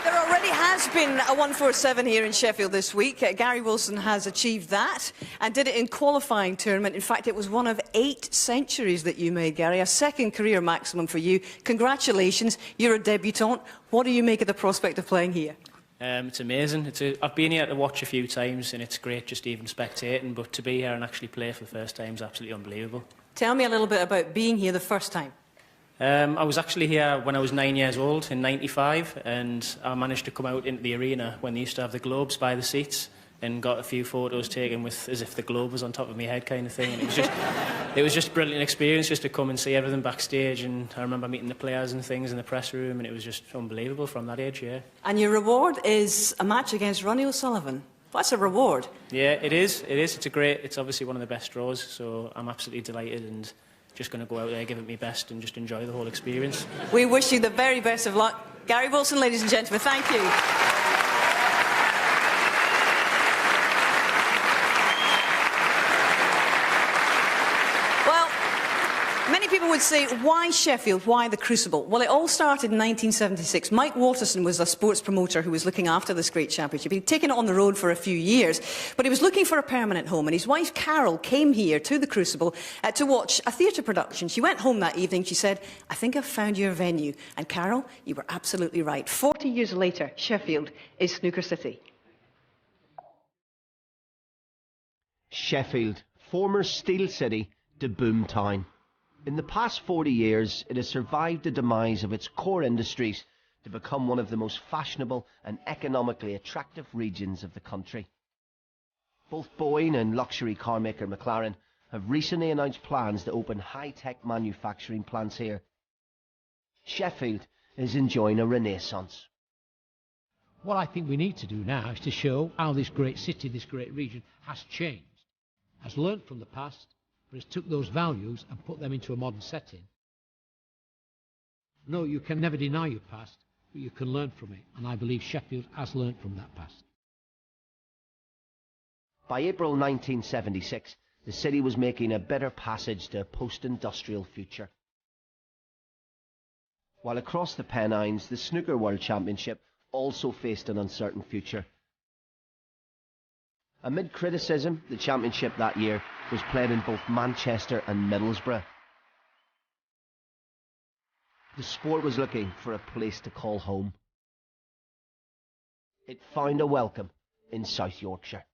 there already has been a 147 here in Sheffield this week. Gary Wilson has achieved that and did it in qualifying tournament. In fact, it was one of 8 centuries that you made, Gary, a second career maximum for you. Congratulations. You're a debutant. What do you make of the prospect of playing here? It's amazing. I've been here to watch a few times, and it's great just even spectating, but to be here and actually play for the first time is absolutely unbelievable. Tell me a little bit about being here the first time. I was actually here when I was 9 years old in '95, and I managed to come out into the arena when they used to have the globes by the seats, and got a few photos taken with as if the globe was on top of my head, kind of thing. And it was just a brilliant experience just to come and see everything backstage. And I remember meeting the players and things in the press room, and it was just unbelievable from that age. Yeah. And your reward is a match against Ronnie O'Sullivan. That's a reward. Yeah, it is. It is. It's obviously one of the best draws, so I'm absolutely delighted and just going to go out there, give it my best and just enjoy the whole experience. We wish you the very best of luck. Gary Wilson, ladies and gentlemen, thank you. Many people would say, why Sheffield? Why the Crucible? Well, it all started in 1976. Mike Waterson was a sports promoter who was looking after this great championship. He'd taken it on the road for a few years, but he was looking for a permanent home. And his wife, Carol, came here to the Crucible to watch a theatre production. She went home that evening. She said, I think I've found your venue. And Carol, you were absolutely right. 40 years later, Sheffield is Snooker City. Sheffield, former Steel City to boom town. In the past 40 years, it has survived the demise of its core industries to become one of the most fashionable and economically attractive regions of the country. Both Boeing and luxury car maker McLaren have recently announced plans to open high-tech manufacturing plants here. Sheffield is enjoying a renaissance. What I think we need to do now is to show how this great city, this great region, has changed, has learnt from the past, but has took those values and put them into a modern setting. No, you can never deny your past, but you can learn from it, and I believe Sheffield has learnt from that past. By April 1976, the city was making a better passage to a post-industrial future. While across the Pennines, the Snooker World Championship also faced an uncertain future. Amid criticism, the championship that year was played in both Manchester and Middlesbrough. The sport was looking for a place to call home. It found a welcome in South Yorkshire.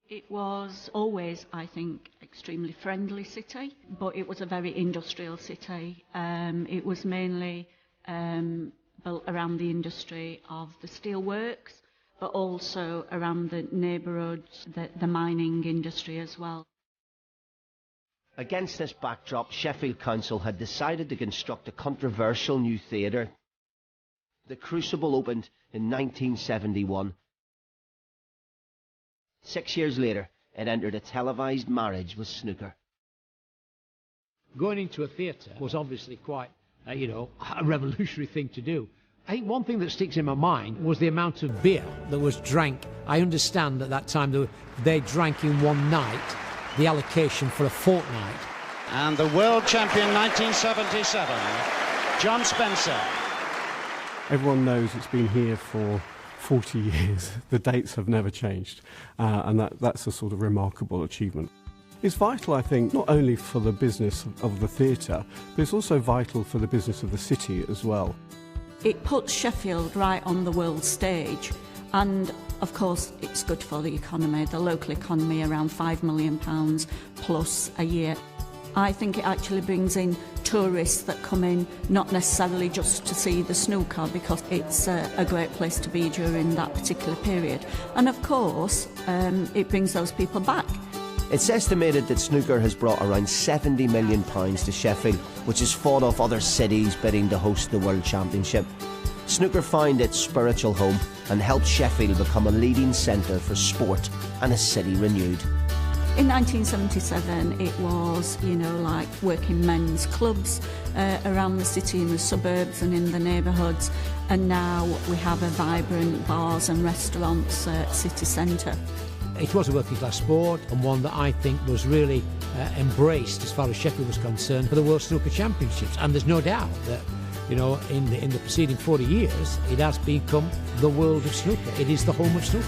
It was always, I think, extremely friendly city, but it was a very industrial city. It was mainly built around the industry of the steelworks, but also around the neighbourhoods, the mining industry as well. Against this backdrop, Sheffield Council had decided to construct a controversial new theatre. The Crucible opened in 1971. 6 years later, it entered a televised marriage with snooker. Going into a theatre was obviously quite, you know, a revolutionary thing to do. I think one thing that sticks in my mind was the amount of beer that was drank. I understand at that time they drank in one night the allocation for a fortnight. And the world champion 1977, John Spencer. Everyone knows it's been here for 40 years. The dates have never changed, and that's a sort of remarkable achievement. It's vital, I think, not only for the business of the theatre, but it's also vital for the business of the city as well. It puts Sheffield right on the world stage, and of course it's good for the economy, the local economy, around £5 million plus a year. I think it actually brings in tourists that come in not necessarily just to see the snooker, because it's a great place to be during that particular period. And of course, it brings those people back. It's estimated that snooker has brought around £70 million to Sheffield, which has fought off other cities bidding to host the World Championship. Snooker found its spiritual home and helped Sheffield become a leading centre for sport and a city renewed. In 1977, it was, you know, like working men's clubs around the city, in the suburbs and in the neighbourhoods. And now we have a vibrant bars and restaurants city centre. It was a working class sport, and one that I think was really embraced, as far as Sheffield was concerned, for the World Snooker Championships. And there's no doubt that, you know, in the preceding 40 years, it has become the world of snooker. It is the home of snooker.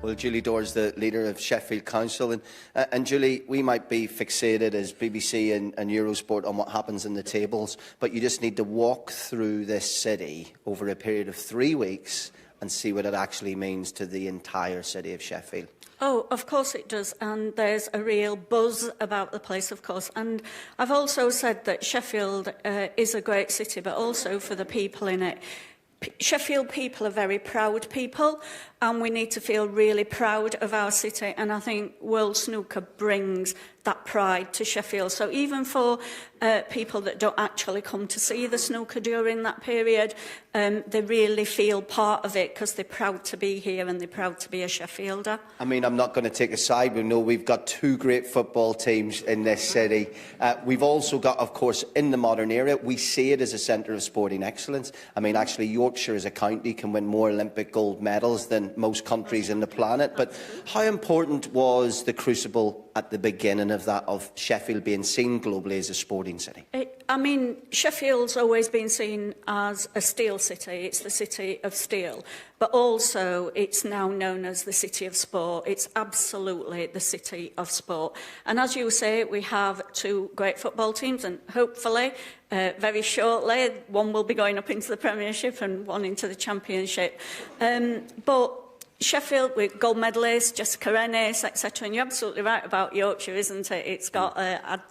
Well, Julie Dore's the leader of Sheffield Council, and Julie, we might be fixated as BBC and Eurosport on what happens in the tables, but you just need to walk through this city over a period of 3 weeks and see what it actually means to the entire city of Sheffield. Oh, of course it does, and there's a real buzz about the place, of course. And I've also said that Sheffield is a great city, but also for the people in it. Sheffield people are very proud people, and we need to feel really proud of our city, and I think World Snooker brings that pride to Sheffield. So even for people that don't actually come to see the snooker during that period, they really feel part of it because they're proud to be here and they're proud to be a Sheffielder. I mean, I'm not going to take a side. We know we've got two great football teams in this city. We've also got, of course, in the modern era, we see it as a centre of sporting excellence. I mean, actually, Yorkshire as a county can win more Olympic gold medals than most countries in the planet. But how important was the Crucible at the beginning of that, of Sheffield being seen globally as a sporting city? I mean, Sheffield's always been seen as a steel city. It's the city of steel. But also, it's now known as the city of sport. It's absolutely the city of sport. And as you say, we have two great football teams, and hopefully, very shortly, one will be going up into the Premiership and one into the Championship. But Sheffield, with gold medalists, Jessica Ennis, etc. And you're absolutely right about Yorkshire, isn't it? It's got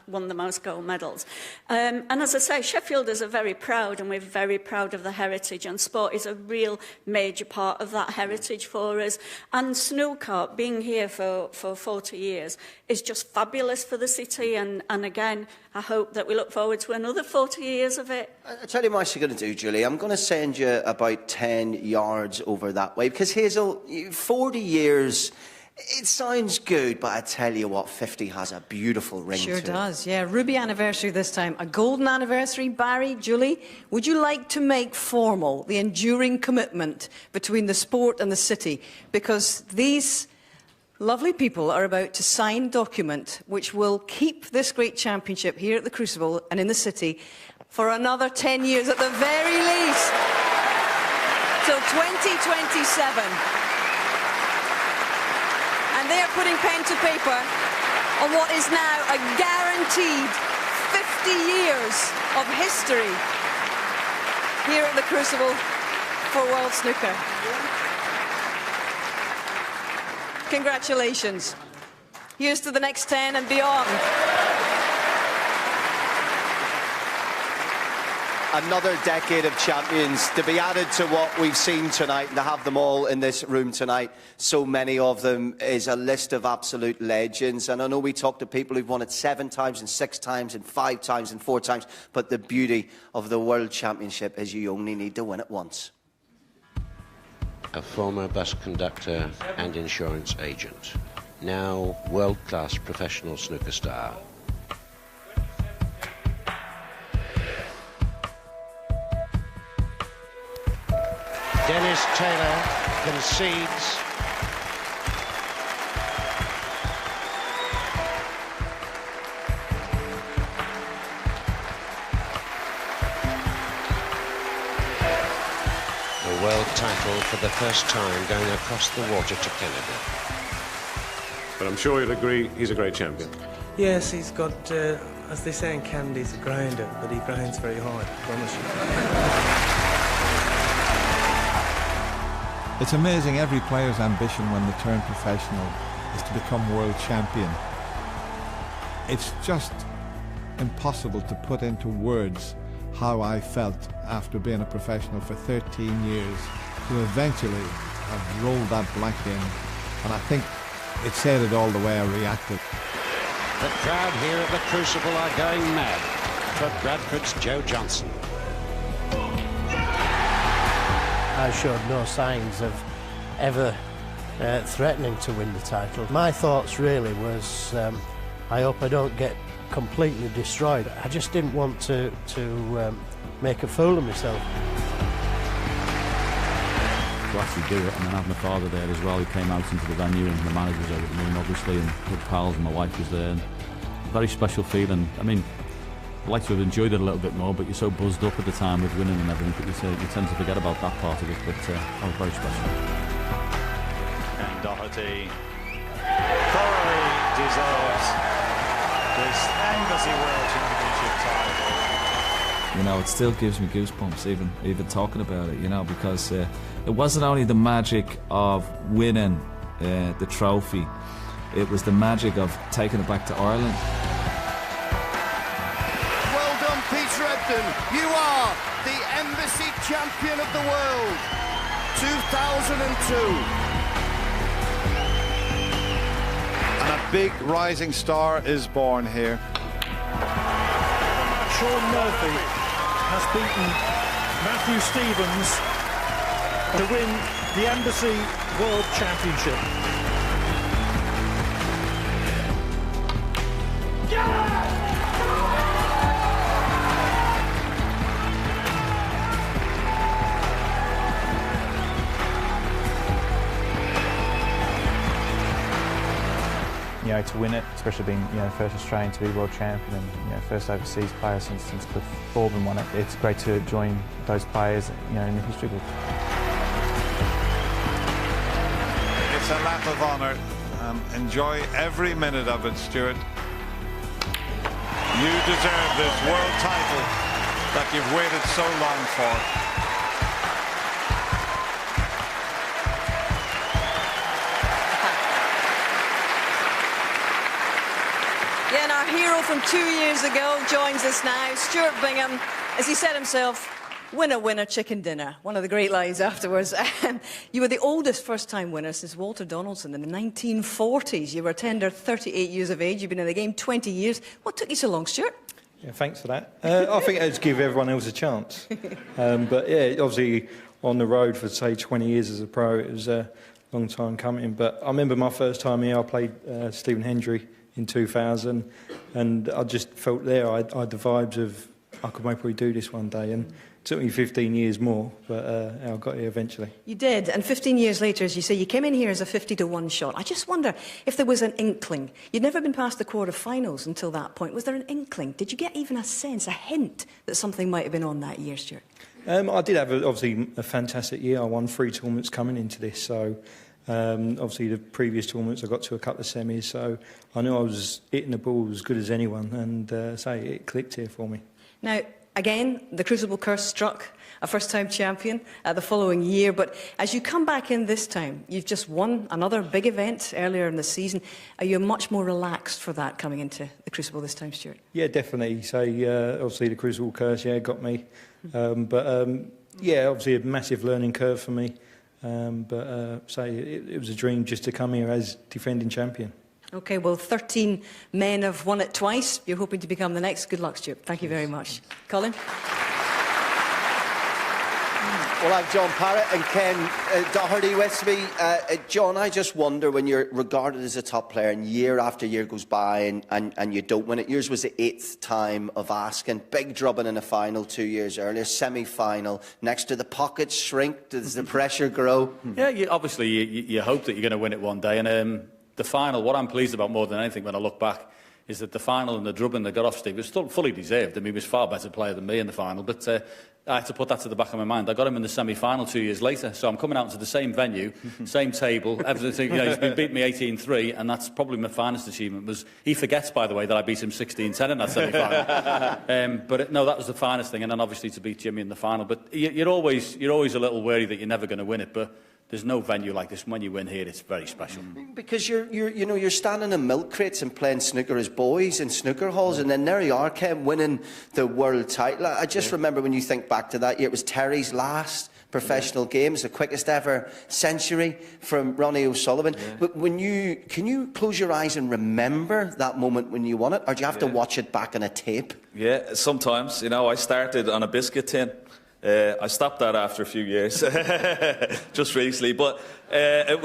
won the most gold medals. And as I say, Sheffielders are very proud, and we're very proud of the heritage, and sport is a real major part of that heritage for us. And snooker, being here for 40 years, is just fabulous for the city. And again, I hope that we look forward to another 40 years of it. I'll tell you what I'm actually going to do, Julie. I'm going to send you about 10 yards over that way, because Hazel, 40 years, it sounds good, but I tell you what, 50 has a beautiful ring to it. Sure does, yeah. Ruby anniversary this time. A golden anniversary. Barry, Julie, would you like to make formal the enduring commitment between the sport and the city? Because these lovely people are about to sign a document which will keep this great championship here at the Crucible and in the city for another 10 years at the very least, till 2027. And they are putting pen to paper on what is now a guaranteed 50 years of history here at the Crucible for World Snooker. Congratulations. Here's to the next 10 and beyond. Another decade of champions to be added to what we've seen tonight, and to have them all in this room tonight, so many of them, is a list of absolute legends. And I know we talked to people who've won it 7 times and 6 times and 5 times and 4 times, but the beauty of the World Championship is you only need to win it once. a former bus conductor and insurance agent, now world-class professional snooker star. Dennis Taylor concedes. The world title for the first time going across the water to Canada. But I'm sure you'll agree he's a great champion. Yes, he's got, as they say in Canada, he's a grinder, but he grinds very hard, I promise you. It's amazing, every player's ambition when they turn professional is to become world champion. It's just impossible to put into words how I felt after being a professional for 13 years to eventually have rolled that black in, and I think it said it all the way I reacted. The crowd here at the Crucible are going mad for Bradford's Joe Johnson. I showed no signs of ever threatening to win the title. My thoughts really was, I hope I don't get completely destroyed. I just didn't want to make a fool of myself. To actually do it, and then having my father there as well, he came out into the venue and the manager was over the moon obviously, and good pals, and my wife was there, and very special feeling. I mean, I'd like to have enjoyed it a little bit more, but you're so buzzed up at the time with winning and everything that you tend to forget about that part of it, but that was very special. And Doherty thoroughly deserves this Embassy World Championship title. You know, it still gives me goosebumps even talking about it, you know, because it wasn't only the magic of winning the trophy, it was the magic of taking it back to Ireland. Well done, Peter Ebdon. You are the Embassy Champion of the World 2002. And a big rising star is born here. Sean Murphy has beaten Matthew Stevens to win the Embassy World Championship. You know, to win it, especially being, you know, first Australian to be world champion and, you know, first overseas player since Cliff Baldwin won it. It's great to join those players, you know, in the history book. It's a lap of honour. Enjoy every minute of it, Stuart. You deserve this world title that you've waited so long for. Yeah, and our hero from 2 years ago joins us now, Stuart Bingham. As he said himself, winner, winner, chicken dinner. One of the great lines afterwards. You were the oldest first-time winner since Walter Donaldson in the 1940s. You were a tender 38 years of age. You've been in the game 20 years. What took you so long, Stuart? Yeah, thanks for that. I think it's give everyone else a chance. But yeah, obviously on the road for, say, 20 years as a pro, it was a long time coming. But I remember my first time here, I played Stephen Hendry in 2000, and I just felt there, I had the vibes of I could maybe do this one day, and it took me 15 years more, but I got here eventually. You did, and 15 years later, as you say, you came in here as a 50-1 shot. I just wonder if there was an inkling. You'd never been past the quarter-finals until that point. Was there an inkling? Did you get even a sense, a hint, that something might have been on that year, Stuart? I did have, obviously, a fantastic year. I won 3 tournaments coming into this, so obviously the previous tournaments I got to a couple of semis, so I knew I was hitting the ball as good as anyone, and it clicked here for me. Now, again, the Crucible curse struck, a first-time champion the following year, but as you come back in this time, you've just won another big event earlier in the season. Are you much more relaxed for that coming into the Crucible this time, Stuart? Yeah, definitely. So, obviously the Crucible curse, got me. Obviously a massive learning curve for me. It was a dream just to come here as defending champion. OK, well, 13 men have won it twice. You're hoping to become the next. Good luck, Stuart. Thank you very much. Colin? Well, I've John Parrott and Ken Doherty with me. John, I just wonder, when you're regarded as a top player and year after year goes by and you don't win it, yours was the 8th time of asking, big drubbing in a final 2 years earlier, semi-final, next to the pockets shrink, does the pressure grow? Yeah, obviously you hope that you're going to win it one day, and the final, what I'm pleased about more than anything when I look back, is that the final and the drubbing that got off Steve was still fully deserved. I mean, he was a far better player than me in the final, but I had to put that to the back of my mind. I got him in the semi-final 2 years later, so I'm coming out to the same venue, same table, everything. You know, he's been beating me 18-3, and that's probably my finest achievement. He forgets, by the way, that I beat him 16-10 in that semi-final. No, that was the finest thing, and then obviously to beat Jimmy in the final. But you're always a little wary that you're never going to win it, but there's no venue like this. When you win here, it's very special. Because you're standing in milk crates and playing snooker as boys in snooker halls, and then there you are, Ken, winning the world title. I just remember, when you think back to that year, it was Terry's last professional games, the quickest ever century from Ronnie O'Sullivan. But can you close your eyes and remember that moment when you won it, or do you have to watch it back on a tape? Yeah, sometimes. You know, I started on a biscuit tin. I stopped that after a few years, just recently. But I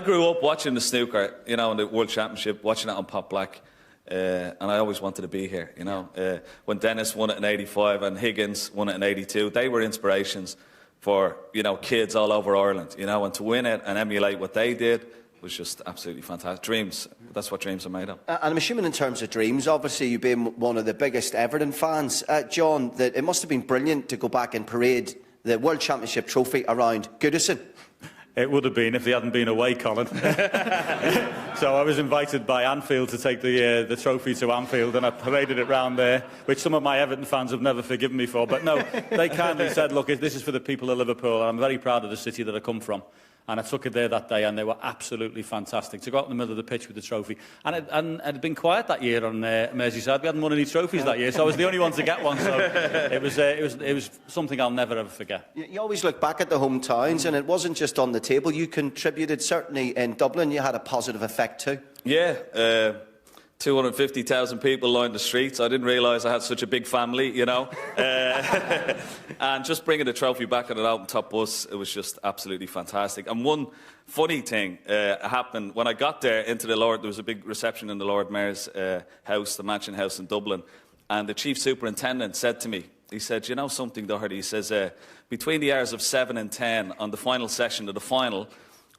grew up watching the snooker, you know, in the World Championship, watching it on Pop Black, and I always wanted to be here. You know, when Dennis won it in '85 and Higgins won it in '82, they were inspirations for, you know, kids all over Ireland. You know, and to win it and emulate what they did was just absolutely fantastic. Dreams, that's what dreams are made of. And I'm assuming, in terms of dreams, obviously you being one of the biggest Everton fans, John, that it must have been brilliant to go back and parade the World Championship trophy around Goodison. It would have been if they hadn't been away, Colin. So I was invited by Anfield to take the trophy to Anfield, and I paraded it round there, which some of my Everton fans have never forgiven me for. But no, they kindly said, look, this is for the people of Liverpool, and I'm very proud of the city that I come from. And I took it there that day, and they were absolutely fantastic. To go out in the middle of the pitch with the trophy. And it had been quiet that year on Merseyside. We hadn't won any trophies that year, so I was the only one to get one. So it was something I'll never, ever forget. You always look back at the hometowns, and it wasn't just on the table. You contributed, certainly in Dublin, you had a positive effect too. Yeah. 250,000 people lined the streets. I didn't realise I had such a big family, you know. And just bringing the trophy back on an open top bus, it was just absolutely fantastic. And one funny thing happened when I got there into the Lord. There was a big reception in the Lord Mayor's house, the Mansion House in Dublin, and the Chief Superintendent said to me, he said, you know something, Doherty? He says, between the hours of 7 and 10 on the final session of the final,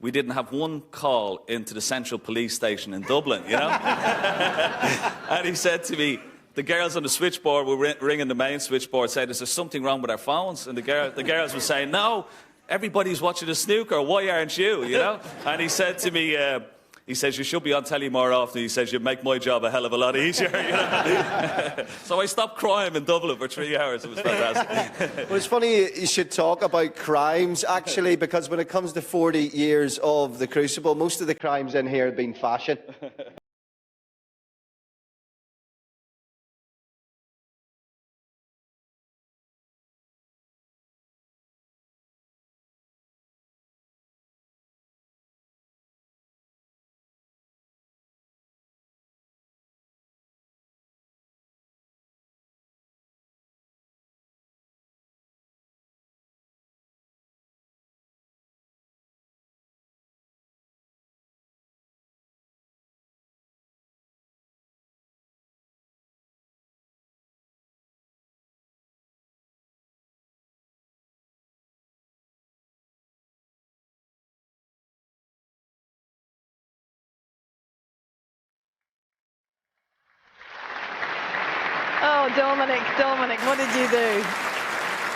we didn't have one call into the Central Police Station in Dublin, you know? And he said to me, the girls on the switchboard were ringing the main switchboard saying, is there something wrong with our phones? And the girls were saying, no, everybody's watching the snooker, why aren't you, you know? And he said to me, he says, you should be on telly more often. He says, you make my job a hell of a lot easier. You know? So I stopped crime in Dublin for 3 hours. It was fantastic. Well, it's funny you should talk about crimes, actually, because when it comes to 40 years of the Crucible, most of the crimes in here have been fashion. Oh, Dominic, what did you do?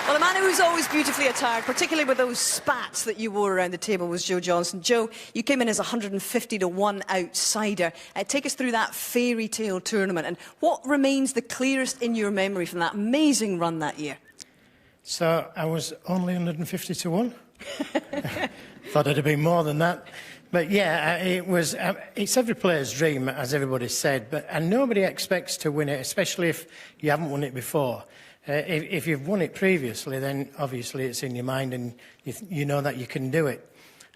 Well, a man who was always beautifully attired, particularly with those spats that you wore around the table, was Joe Johnson. Joe, you came in as 150-1 outsider. Take us through that fairy tale tournament, and what remains the clearest in your memory from that amazing run that year? So I was only 150-1. Thought it'd have been more than that. But yeah, it's every player's dream, as everybody said, and nobody expects to win it, especially if you haven't won it before. If you've won it previously, then obviously it's in your mind and you know that you can do it.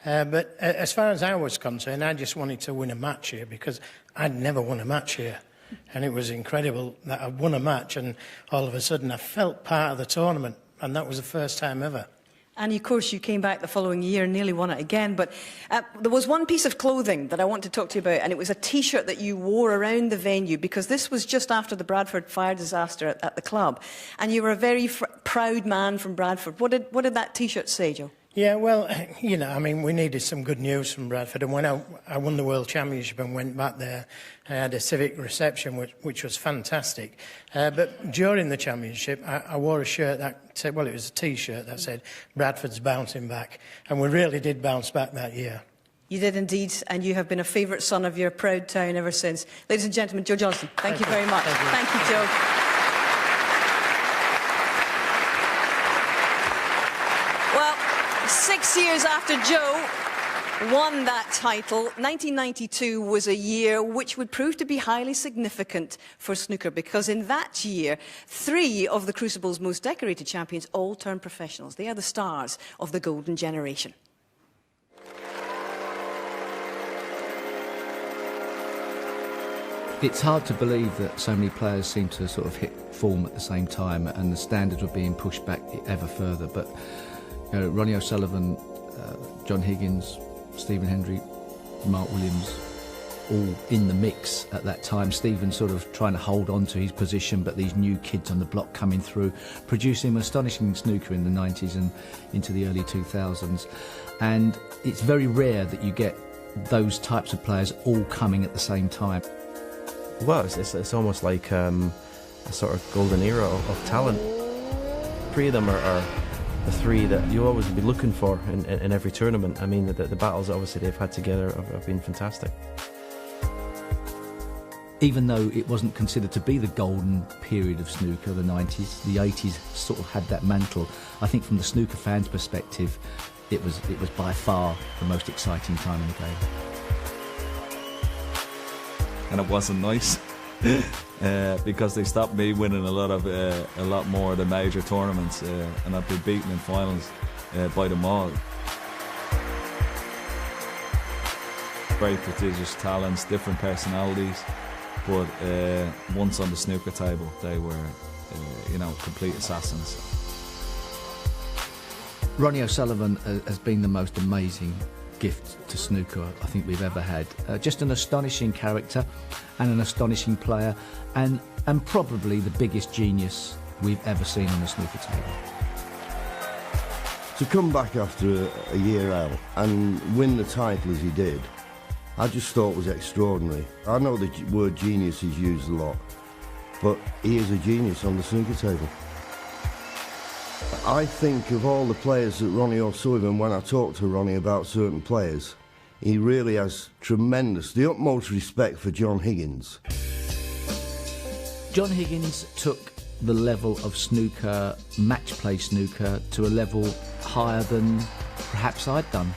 But as far as I was concerned, I just wanted to win a match here because I'd never won a match here. And it was incredible that I won a match and all of a sudden I felt part of the tournament. and that was the first time ever. And of course, you came back the following year and nearly won it again. But there was one piece of clothing that I want to talk to you about, and it was a T-shirt that you wore around the venue, because this was just after the Bradford fire disaster at the club. And you were a very proud man from Bradford. What did that T-shirt say, Joe? Yeah, well, you know, I mean, we needed some good news from Bradford. And when I won the World Championship and went back there, I had a civic reception, which was fantastic. But during the championship, I wore a shirt that said, well, it was a T-shirt that said, Bradford's bouncing back. And we really did bounce back that year. You did indeed, and you have been a favourite son of your proud town ever since. Ladies and gentlemen, Joe Johnston, thank you very much. Thank you, Joe. 6 years after Joe won that title, 1992 was a year which would prove to be highly significant for snooker, because in that year, 3 of the Crucible's most decorated champions all turned professionals. They are the stars of the golden generation. It's hard to believe that so many players seem to sort of hit form at the same time, and the standards were being pushed back ever further. But you know, Ronnie O'Sullivan, John Higgins, Stephen Hendry, Mark Williams, all in the mix at that time. Stephen sort of trying to hold on to his position, but these new kids on the block coming through, producing astonishing snooker in the 90s and into the early 2000s. And it's very rare that you get those types of players all coming at the same time. Well, it's almost like a sort of golden era of talent. 3 of them are the 3 that you always be looking for in every tournament. I mean, the battles obviously they've had together have been fantastic. Even though it wasn't considered to be the golden period of snooker, the 90s, the 80s sort of had that mantle. I think from the snooker fans' perspective, it was by far the most exciting time in the game. And it wasn't nice because they stopped me winning a lot more of the major tournaments, and I've been beaten in finals by them all. Very prodigious talents, different personalities, but once on the snooker table, they were, complete assassins. Ronnie O'Sullivan has been the most amazing gift to snooker I think we've ever had. Just an astonishing character and an astonishing player, and probably the biggest genius we've ever seen on the snooker table. To come back after a year out and win the title as he did, I just thought was extraordinary. I know the word genius is used a lot, but he is a genius on the snooker table. I think of all the players that Ronnie O'Sullivan, when I talk to Ronnie about certain players, he really has the utmost respect for John Higgins. John Higgins took the level of snooker, match play snooker, to a level higher than perhaps I'd done,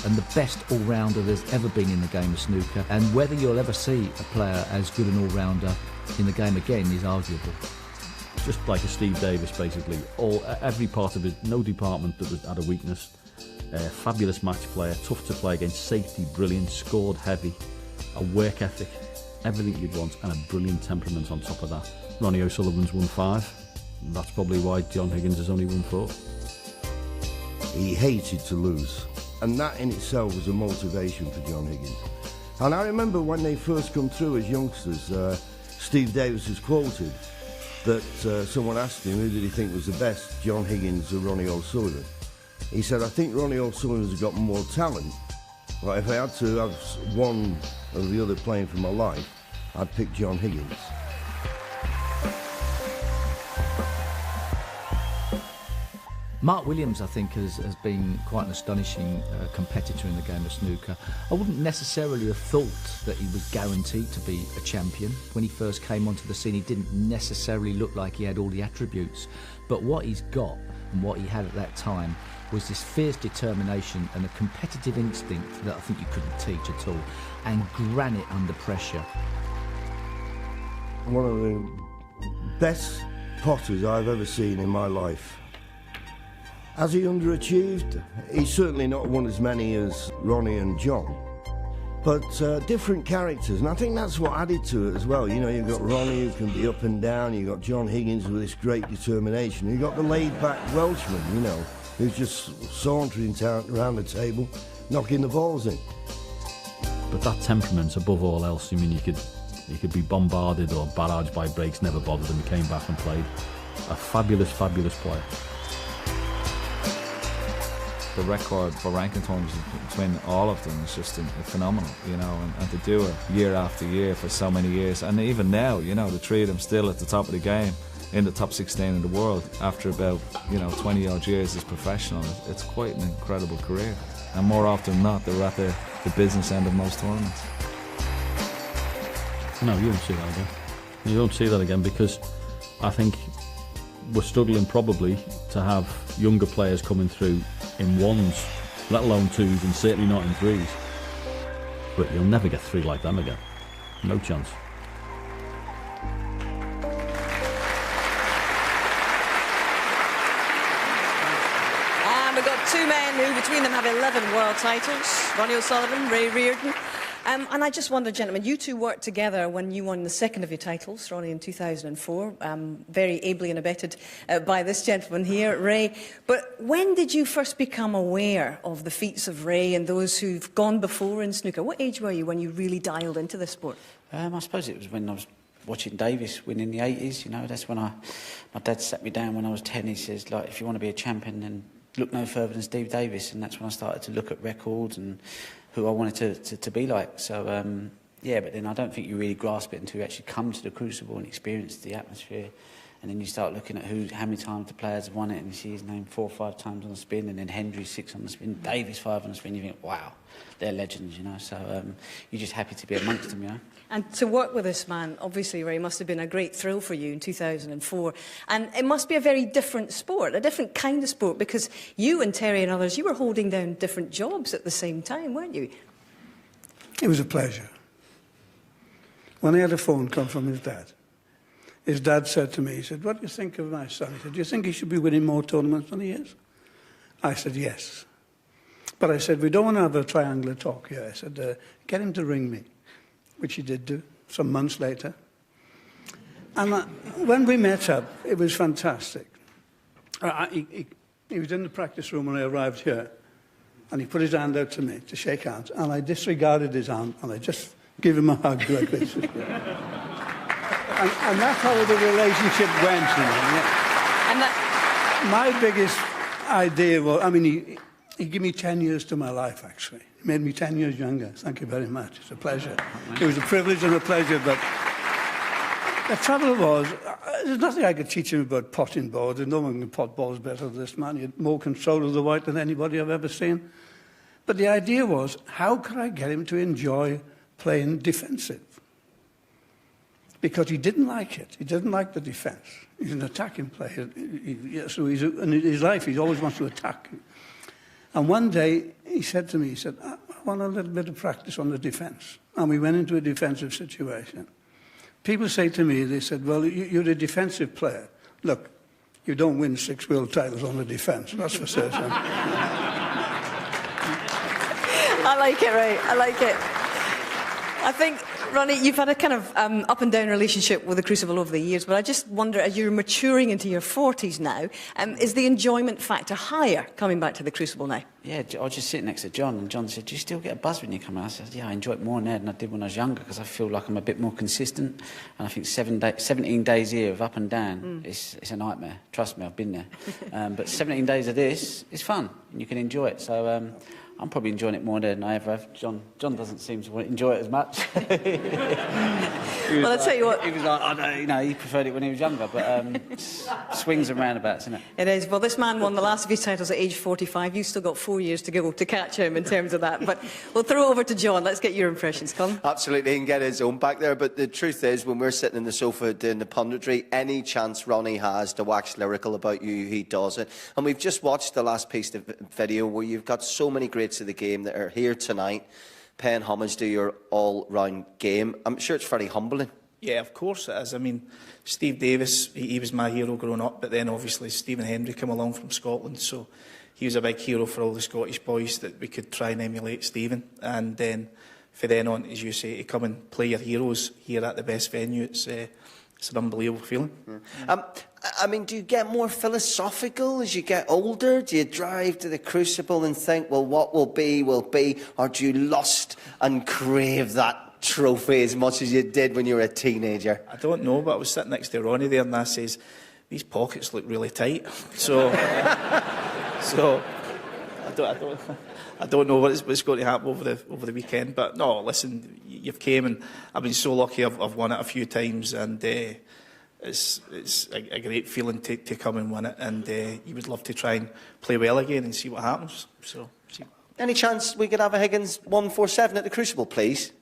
and the best all-rounder there's ever been in the game of snooker, and whether you'll ever see a player as good an all-rounder in the game again is arguable. Just like a Steve Davis, basically. Every part of it, no department that had a weakness. Fabulous match player, tough to play against, safety, brilliant, scored heavy, a work ethic, everything you'd want, and a brilliant temperament on top of that. Ronnie O'Sullivan's won 5. That's probably why John Higgins has only won 4. He hated to lose, and that in itself was a motivation for John Higgins. And I remember when they first come through as youngsters, Steve Davis was quoted that someone asked him who did he think was the best, John Higgins or Ronnie O'Sullivan. He said, I think Ronnie O'Sullivan's got more talent, but if I had to have one or the other playing for my life, I'd pick John Higgins. Mark Williams, I think, has been quite an astonishing competitor in the game of snooker. I wouldn't necessarily have thought that he was guaranteed to be a champion. When he first came onto the scene, he didn't necessarily look like he had all the attributes. But what he's got, and what he had at that time, was this fierce determination and a competitive instinct that I think you couldn't teach at all, and granite under pressure. One of the best potters I've ever seen in my life. Has he underachieved? He's certainly not won as many as Ronnie and John, but different characters, and I think that's what added to it as well. You know, you've got Ronnie, who can be up and down, you've got John Higgins with this great determination, you've got the laid-back Welshman, you know, who's just sauntering around the table, knocking the balls in. But that temperament, above all else, I mean, you could be bombarded or barraged by breaks, never bothered him. He came back and played. A fabulous, fabulous player. The record for ranking tournaments between all of them is just phenomenal, you know, and to do it year after year for so many years, and even now, you know, the three of them still at the top of the game, in the top 16 in the world after about, you know, 20 odd years as professional. It's quite an incredible career, and more often than not, they're at the business end of most tournaments. No, you won't see that again. You won't see that again, because I think we're struggling probably to have younger players coming through in ones, let alone twos, and certainly not in threes. But you'll never get three like them again. No chance. And we've got two men who between them have 11 world titles, Ronnie O'Sullivan, Ray Reardon. And I just wonder, gentlemen, you two worked together when you won the second of your titles, Ronnie, in 2004, very ably and abetted by this gentleman here, Ray. But when did you first become aware of the feats of Ray and those who've gone before in snooker? What age were you when you really dialed into this sport? I suppose it was when I was watching Davis win in the 80s, you know. That's when my dad sat me down when I was 10. He says, like, if you want to be a champion, then look no further than Steve Davis. And that's when I started to look at records and who I wanted to be like. So, yeah, but then I don't think you really grasp it until you actually come to the Crucible and experience the atmosphere. And then you start looking at how many times the players have won it, and you see his name 4 or 5 times on the spin, and then Hendry 6 on the spin, Davis 5 on the spin. You think, wow, they're legends, you know. So you're just happy to be amongst them, you know. And to work with this man, obviously, Ray, must have been a great thrill for you in 2004. And it must be a very different sport, a different kind of sport, because you and Terry and others, you were holding down different jobs at the same time, weren't you? It was a pleasure. When I had a phone call from his dad said to me, he said, what do you think of my son? He said, do you think he should be winning more tournaments than he is? I said, yes. But I said, we don't want to have a triangular talk here. I said, get him to ring me, which he did do some months later. And when we met up, it was fantastic. He was in the practice room when I arrived here, and he put his hand out to me to shake hands, and I disregarded his hand, and I just gave him a hug like this. And that's how the relationship went, you know. And my biggest idea was, I mean, he gave me 10 years to my life, actually. He made me 10 years younger. Thank you very much. It's a pleasure. It was a privilege and a pleasure, but the trouble was, there's nothing I could teach him about potting balls. No one can pot balls better than this man. He had more control of the white than anybody I've ever seen. But the idea was, how could I get him to enjoy playing defensive? Because he didn't like it. He didn't like the defence. He's an attacking player. So in his life, he always wants to attack. And one day, he said to me, he said, I want a little bit of practice on the defence. And we went into a defensive situation. People say to me, they said, well, you're a defensive player. Look, you don't win 6 world titles on the defence, that's for certain. I like it, Ray. I like it. I think, Ronnie, you've had a kind of up and down relationship with the Crucible over the years, but I just wonder, as you're maturing into your 40s now, is the enjoyment factor higher coming back to the Crucible now? Yeah, I was just sitting next to John, and John said, do you still get a buzz when you come out? I said, yeah, I enjoy it more now than I did when I was younger, because I feel like I'm a bit more consistent. And I think 17 days here of up and down, it's a nightmare. Trust me, I've been there. But 17 days of this is fun, and you can enjoy it. So I'm probably enjoying it more than I ever have. John doesn't seem to enjoy it as much. Well, I'll tell you what. He was like, I don't, you know, he preferred it when he was younger, but swings and roundabouts, isn't it? It is. Well, this man won the last of his titles at age 45. You've still got 4 years to go to catch him in terms of that. But we'll throw it over to John. Let's get your impressions, Colin. Absolutely, he can get his own back there. But the truth is, when we're sitting in the sofa doing the punditry, any chance Ronnie has to wax lyrical about you, he does it. And we've just watched the last piece of video where you've got so many greats of the game that are here tonight paying homage to your all-round game. I'm sure it's very humbling. Yeah, of course it is. I mean, Steve Davis, he was my hero growing up, but then obviously Stephen Hendry came along from Scotland, so he was a big hero for all the Scottish boys that we could try and emulate Stephen. And then for then on, as you say, to come and play your heroes here at the best venue, it's an unbelievable feeling. I mean, do you get more philosophical as you get older? Do you drive to the Crucible and think, well, what will be, or do you lust and crave that trophy as much as you did when you were a teenager? I don't know, but I was sitting next to Ronnie there and I says, these pockets look really tight. So I don't know what's going to happen over the weekend. But no, listen, you've came and I've been so lucky. I've won it a few times, and it's a great feeling to come and win it. And you would love to try and play well again and see what happens. So, any chance we could have a Higgins 147 at the Crucible, please?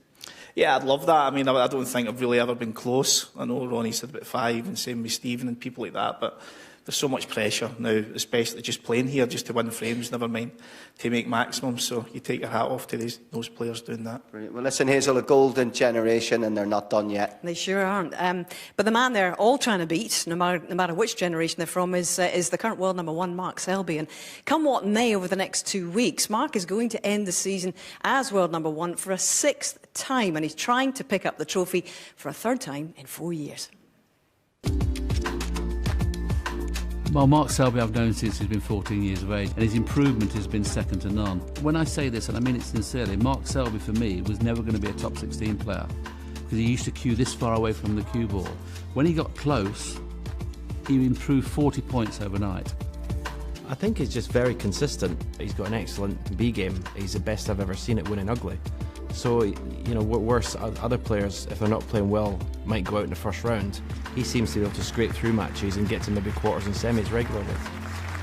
Yeah, I'd love that. I mean, I don't think I've really ever been close. I know Ronnie said about 5, and same with Stephen and people like that, but there's so much pressure now, especially just playing here, just to win frames, never mind to make maximum. So you take your hat off to those players doing that. Brilliant. Well, listen, Hazel, a golden generation, and they're not done yet. They sure aren't. But the man they're all trying to beat, no matter which generation they're from, is the current world #1, Mark Selby. And come what may over the next 2 weeks, Mark is going to end the season as world #1 for a 6th time, and he's trying to pick up the trophy for a 3rd time in 4 years. Well, Mark Selby I've known since he's been 14 years of age, and his improvement has been second to none. When I say this, and I mean it sincerely, Mark Selby for me was never going to be a top 16 player because he used to cue this far away from the cue ball. When he got close, he improved 40 points overnight. I think he's just very consistent. He's got an excellent B game. He's the best I've ever seen at winning ugly. So, you know, worse, other players, if they're not playing well, might go out in the first round. He seems to be able to scrape through matches and get to maybe quarters and semis regularly.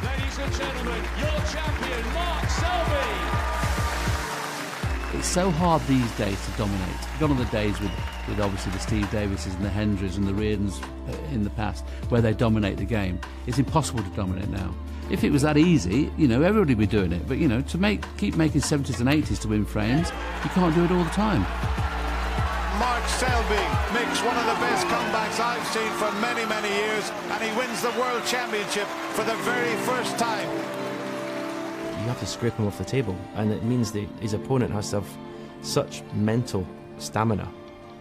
Ladies and gentlemen, your champion, Mark Selby. It's so hard these days to dominate. Gone are the days with obviously the Steve Davises and the Hendrys and the Reardons in the past, where they dominate the game. It's impossible to dominate now. If it was that easy, you know, everybody would be doing it. But, you know, to keep making 70s and 80s to win frames, you can't do it all the time. Mark Selby makes one of the best comebacks I've seen for many, many years, and he wins the World Championship for the very first time. You have to scrape him off the table, and it means that his opponent has to have such mental stamina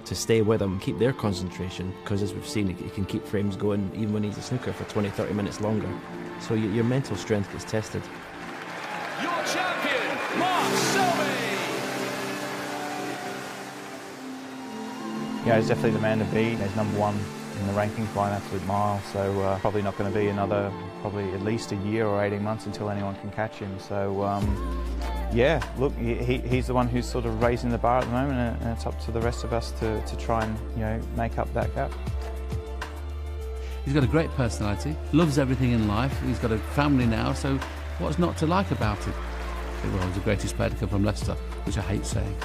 to stay with him, keep their concentration, because as we've seen, he can keep frames going even when he's a snooker for 20-30 minutes longer. So your mental strength gets tested. Your champion, Mark Selby. Yeah, he's definitely the man to beat. He's #1 in the rankings by an absolute mile, so probably not going to be another, probably at least a year or 18 months until anyone can catch him. So, yeah, look, he's the one who's sort of raising the bar at the moment, and it's up to the rest of us to try and, you know, make up that gap. He's got a great personality, loves everything in life, he's got a family now, so what's not to like about it? Well, he's the greatest player to come from Leicester, which I hate saying.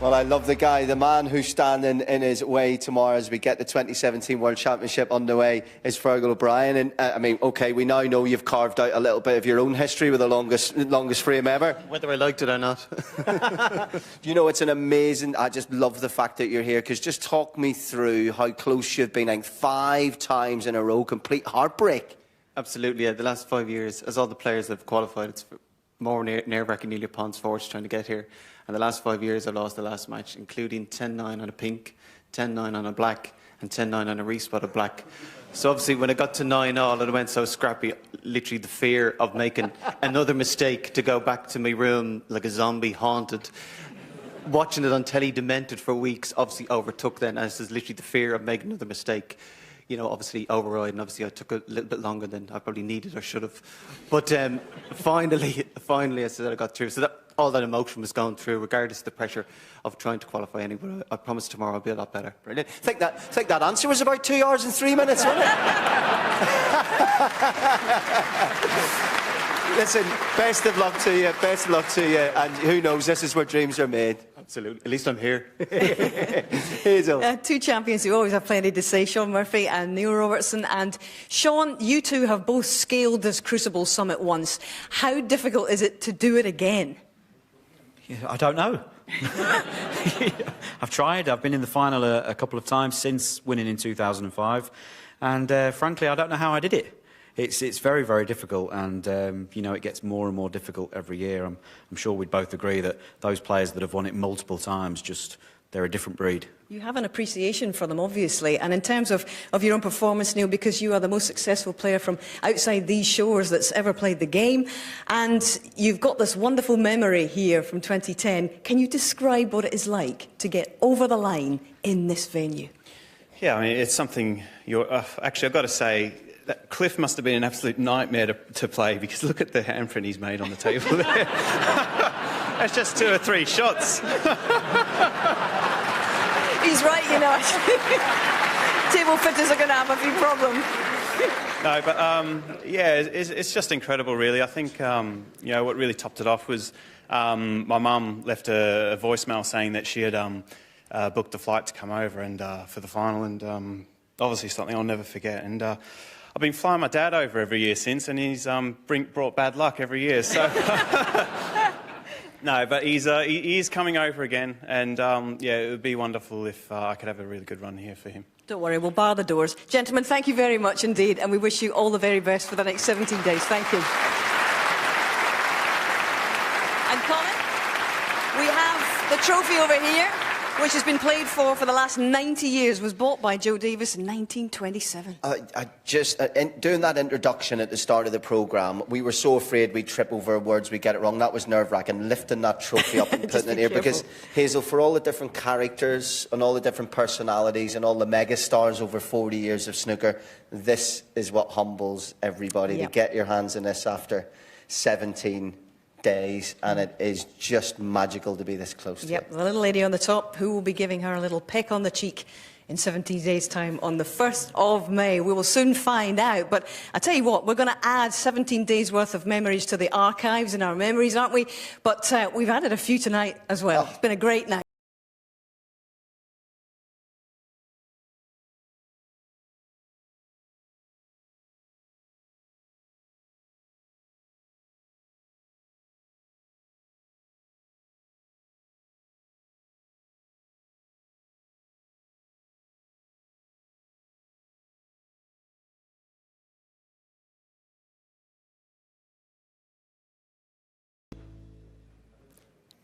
Well, I love the guy. The man who's standing in his way tomorrow as we get the 2017 World Championship underway is Fergal O'Brien. And I mean, OK, we now know you've carved out a little bit of your own history with the longest frame ever. Whether I liked it or not. You know, it's an amazing... I just love the fact that you're here, because just talk me through how close you've been. Like 5 times in a row, complete heartbreak. Absolutely, yeah. The last 5 years, as all the players have qualified, it's more nerve-wracking nearly upon sports trying to get here. And the last 5 years, I lost the last match, including 10-9 on a pink, 10-9 on a black, and 10-9 on a respotted black. So obviously, when it got to 9-all and it went so scrappy, literally the fear of making another mistake to go back to my room like a zombie haunted, watching it on telly demented for weeks, obviously overtook then, as is literally the fear of making another mistake. You know, obviously override, and obviously I took a little bit longer than I probably needed or should have. But finally, I said I got through. So all that emotion was going through, regardless of the pressure of trying to qualify anyway. I promise tomorrow I'll be a lot better. Brilliant. I think that answer was about 2 hours and 3 minutes, wasn't it? Listen, best of luck to you. Best of luck to you. And who knows, this is where dreams are made. Absolutely. At least I'm here. Hazel. 2 champions who always have plenty to say, Sean Murphy and Neil Robertson. And Sean, you two have both scaled this Crucible summit once. How difficult is it to do it again? Yeah, I don't know. I've tried. I've been in the final a couple of times since winning in 2005. And frankly, I don't know how I did it. it's very, very difficult, and it gets more and more difficult every year. I'm sure we'd both agree that those players that have won it multiple times, they're a different breed. You have an appreciation for them, obviously. And in terms of your own performance, Neil, because you are the most successful player from outside these shores that's ever played the game, and you've got this wonderful memory here from 2010, can you describe what it is like to get over the line in this venue? Yeah, I mean, it's something actually, I've got to say, that Cliff must have been an absolute nightmare to play, because look at the handprint he's made on the table there. That's just 2 or 3 shots. He's right, Table fitters are going to have a few problems. No, but it's just incredible, really. I think what really topped it off was my mum left a voicemail saying that she had booked a flight to come over and for the final, and obviously something I'll never forget. And I've been flying my dad over every year since, and he's brought bad luck every year. So. No, but he is coming over again, and it would be wonderful if I could have a really good run here for him. Don't worry, we'll bar the doors. Gentlemen, thank you very much indeed, and we wish you all the very best for the next 17 days. Thank you. And Colin, we have the trophy over here, which has been played for the last 90 years, was bought by Joe Davis in 1927. Doing that introduction at the start of the programme, we were so afraid we'd trip over words, we'd get it wrong. That was nerve-wracking, lifting that trophy up and putting it here. Because, Hazel, for all the different characters and all the different personalities and all the megastars over 40 years of snooker, this is what humbles everybody. Yep. To get your hands in this after 17 days, and it is just magical to be this close to it. The little lady on the top, who will be giving her a little peck on the cheek in 17 days' time on the 1st of May. We will soon find out. But I tell you what, we're going to add 17 days' worth of memories to the archives in our memories, aren't we? But we've added a few tonight as well. It's been a great night.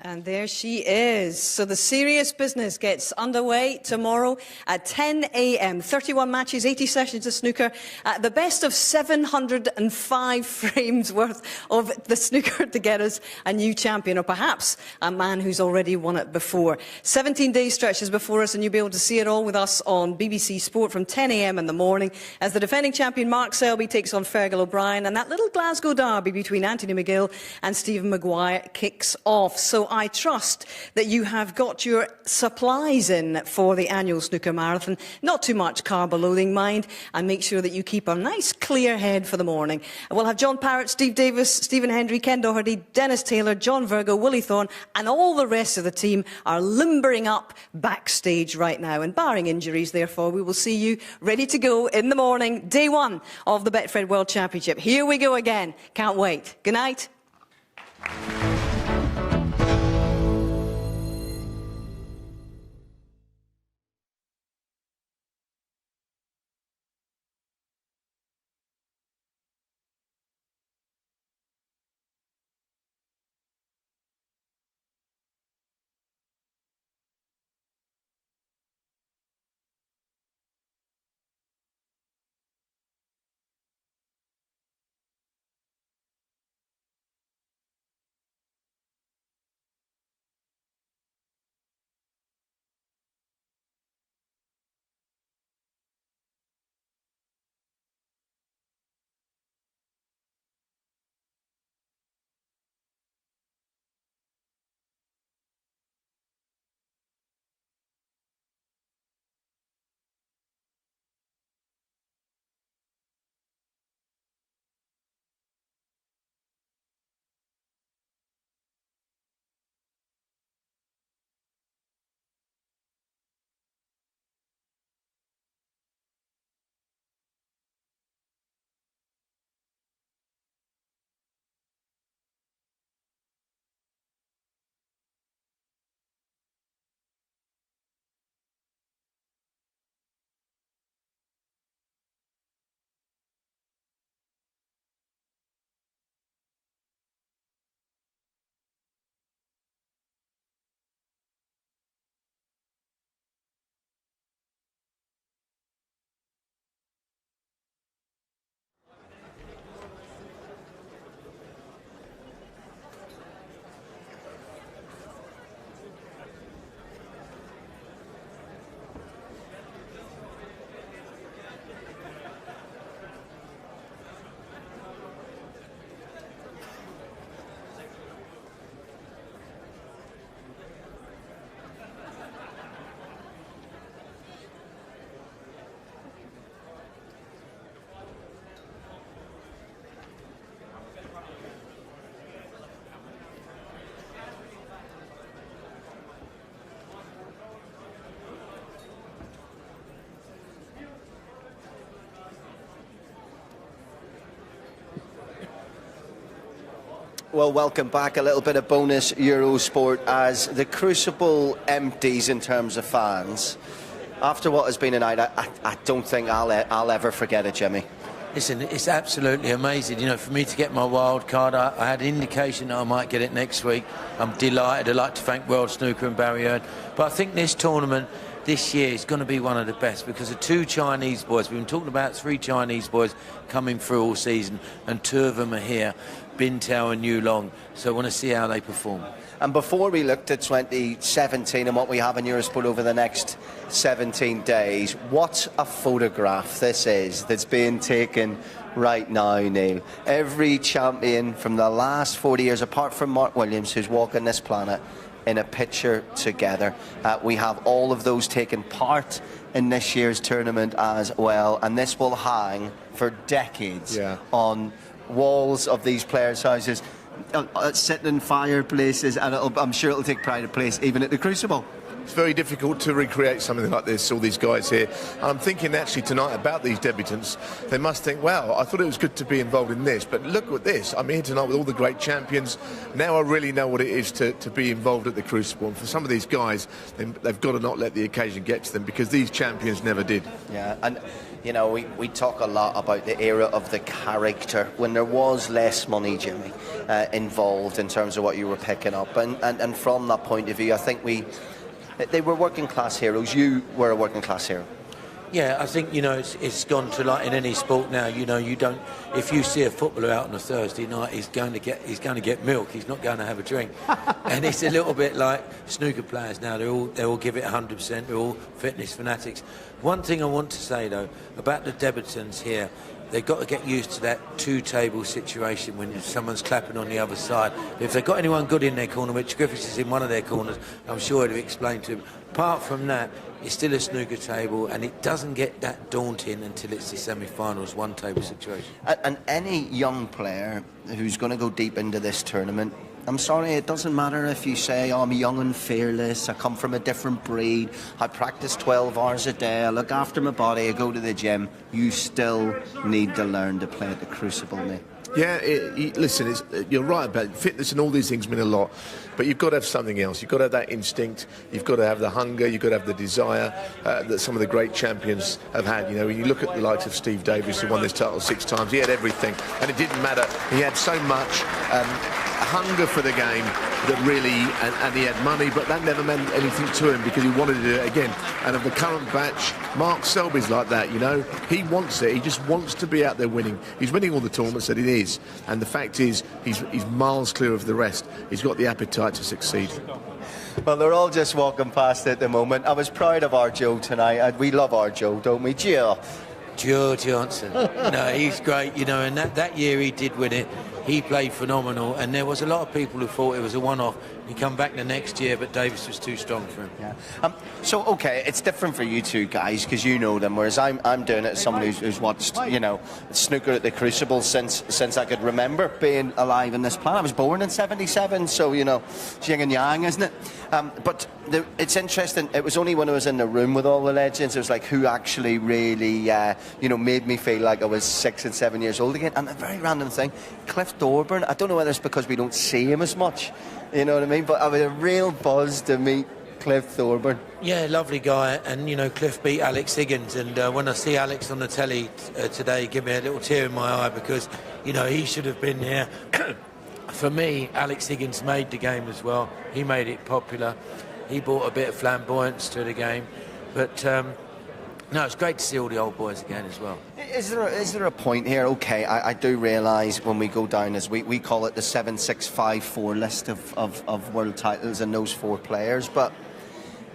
And there she is. So the serious business gets underway tomorrow at 10 a.m. 31 matches, 80 sessions of snooker. The best of 705 frames worth of the snooker to get us a new champion, or perhaps a man who's already won it before. 17 day stretches before us, and you'll be able to see it all with us on BBC Sport from 10 a.m. in the morning as the defending champion Mark Selby takes on Fergal O'Brien, and that little Glasgow derby between Anthony McGill and Stephen Maguire kicks off. So I trust that you have got your supplies in for the annual snooker marathon. Not too much carb loading, mind, and make sure that you keep a nice clear head for the morning. We'll have John Parrott, Steve Davis, Stephen Hendry, Ken Doherty, Dennis Taylor, John Virgo, Willie Thorne, and all the rest of the team are limbering up backstage right now. And barring injuries, therefore, we will see you ready to go in the morning, day 1 of the Betfred World Championship. Here we go again. Can't wait. Good night. Well, welcome back. A little bit of bonus Eurosport as the Crucible empties in terms of fans. After what has been a night, I don't think I'll ever forget it, Jimmy. Listen, it's absolutely amazing. You know, for me to get my wild card, I had an indication that I might get it next week. I'm delighted. I'd like to thank World Snooker and Barry Hearn. But I think this tournament this year is going to be one of the best because of 2 Chinese boys. We've been talking about 3 Chinese boys coming through all season, and 2 of them are here, Bin Tao and Yu Long. So I want to see how they perform. And before we looked at 2017 and what we have in Eurosport over the next 17 days, what a photograph this is that's being taken right now, Neil. Every champion from the last 40 years, apart from Mark Williams, who's walking this planet, in a picture together. We have all of those taking part in this year's tournament as well, and this will hang for decades on walls of these players' houses. Sitting in fireplaces, and I'm sure it'll take pride of place even at the Crucible. It's very difficult to recreate something like this, all these guys here. And I'm thinking actually tonight about these debutants. They must think, well, I thought it was good to be involved in this, but look at this. I'm here tonight with all the great champions. Now I really know what it is to be involved at the Crucible. And for some of these guys, they've got to not let the occasion get to them, because these champions never did. Yeah, and you know, we talk a lot about the era of the character, when there was less money, Jimmy, involved in terms of what you were picking up. And from that point of view, I think they were working class heroes. You were a working class hero. Yeah, I think, you know, it's gone to, like in any sport now, you know, you don't, if you see a footballer out on a Thursday night, he's going to get milk, he's not going to have a drink. And it's a little bit like snooker players now, they all give it 100%, they're all fitness fanatics. One thing I want to say though about the debutants here, they've got to get used to that 2-table situation when someone's clapping on the other side. If they've got anyone good in their corner, which Griffiths is in one of their corners, I'm sure he'll explain to him. Apart from that, it's still a snooker table, and it doesn't get that daunting until it's the semi-finals, 1-table situation. And any young player who's going to go deep into this tournament, I'm sorry, it doesn't matter if you say, oh, I'm young and fearless, I come from a different breed, I practice 12 hours a day, I look after my body, I go to the gym. You still need to learn to play at the Crucible, mate. Yeah, listen, you're right about fitness, and all these things mean a lot, but you've got to have something else. You've got to have that instinct, you've got to have the hunger, you've got to have the desire that some of the great champions have had. You know, when you look at the likes of Steve Davis, who won this title 6 times, he had everything, and it didn't matter. He had so much hunger for the game that really, and he had money, but that never meant anything to him because he wanted to do it again. And of the current batch, Mark Selby's like that, you know. He wants it, he just wants to be out there winning. He's winning all the tournaments that it is, and the fact is he's miles clear of the rest. He's got the appetite to succeed. Well, they're all just walking past at the moment. I was proud of our Joe tonight. We love our Joe, don't we, Joe? Joe Johnson. No, he's great, you know, and that year he did win it. He played phenomenal, and there was a lot of people who thought it was a one-off. He come back the next year, but Davis was too strong for him. Yeah. So, okay, it's different for you two guys because you know them, whereas I'm doing it as someone who's watched, you know, snooker at the Crucible since I could remember being alive in this planet. I was born in '77, so, you know, it's yin and yang, isn't it? But it's interesting. It was only when I was in the room with all the legends, it was like who actually really, you know, made me feel like I was 6 and 7 years old again. And a very random thing, Cliff Thorburn, I don't know whether it's because we don't see him as much, you know what I mean? But I was a real buzz to meet Cliff Thorburn. Yeah, lovely guy, and you know, Cliff beat Alex Higgins, and when I see Alex on the telly today, give me a little tear in my eye because, you know, he should have been here. For me, Alex Higgins made the game as well. He made it popular. He brought a bit of flamboyance to the game, but no, it's great to see all the old boys again as well. Is there a point here? Okay, I do realise when we go down, as we call it, the 7-6-5-4 list of world titles and those 4 players, but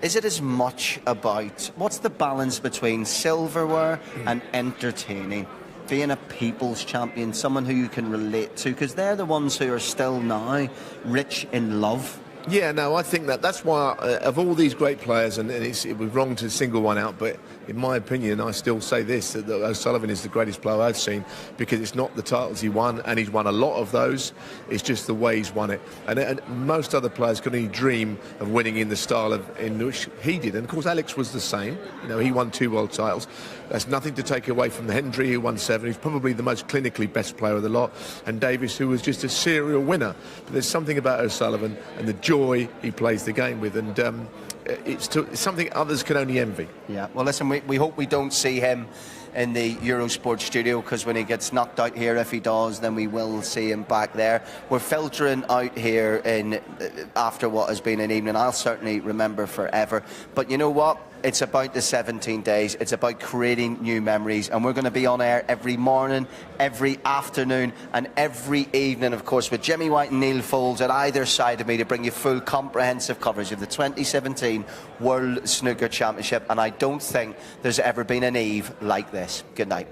is it as much about what's the balance between silverware and entertaining? Being a people's champion, someone who you can relate to, because they're the ones who are still now rich in love Yeah, no, I think that's why, of all these great players, and it was wrong to single one out, but in my opinion, I still say this, that O'Sullivan is the greatest player I've seen, because it's not the titles he won, and he's won a lot of those, it's just the way he's won it. And most other players could only dream of winning in the style in which he did. And of course, Alex was the same. You know, he won 2 world titles. That's nothing to take away from the Hendry, who won 7. He's probably the most clinically best player of the lot. And Davis, who was just a serial winner. But there's something about O'Sullivan and the joy he plays the game with. And it's something others can only envy. Yeah, well, listen, we hope we don't see him in the Eurosport studio, because when he gets knocked out here, if he does, then we will see him back there. We're filtering out here after what has been an evening I'll certainly remember forever. But you know what? It's about the 17 days. It's about creating new memories. And we're going to be on air every morning, every afternoon, and every evening, of course, with Jimmy White and Neil Foulds at either side of me to bring you full comprehensive coverage of the 2017 World Snooker Championship. And I don't think there's ever been an eve like this. Good night.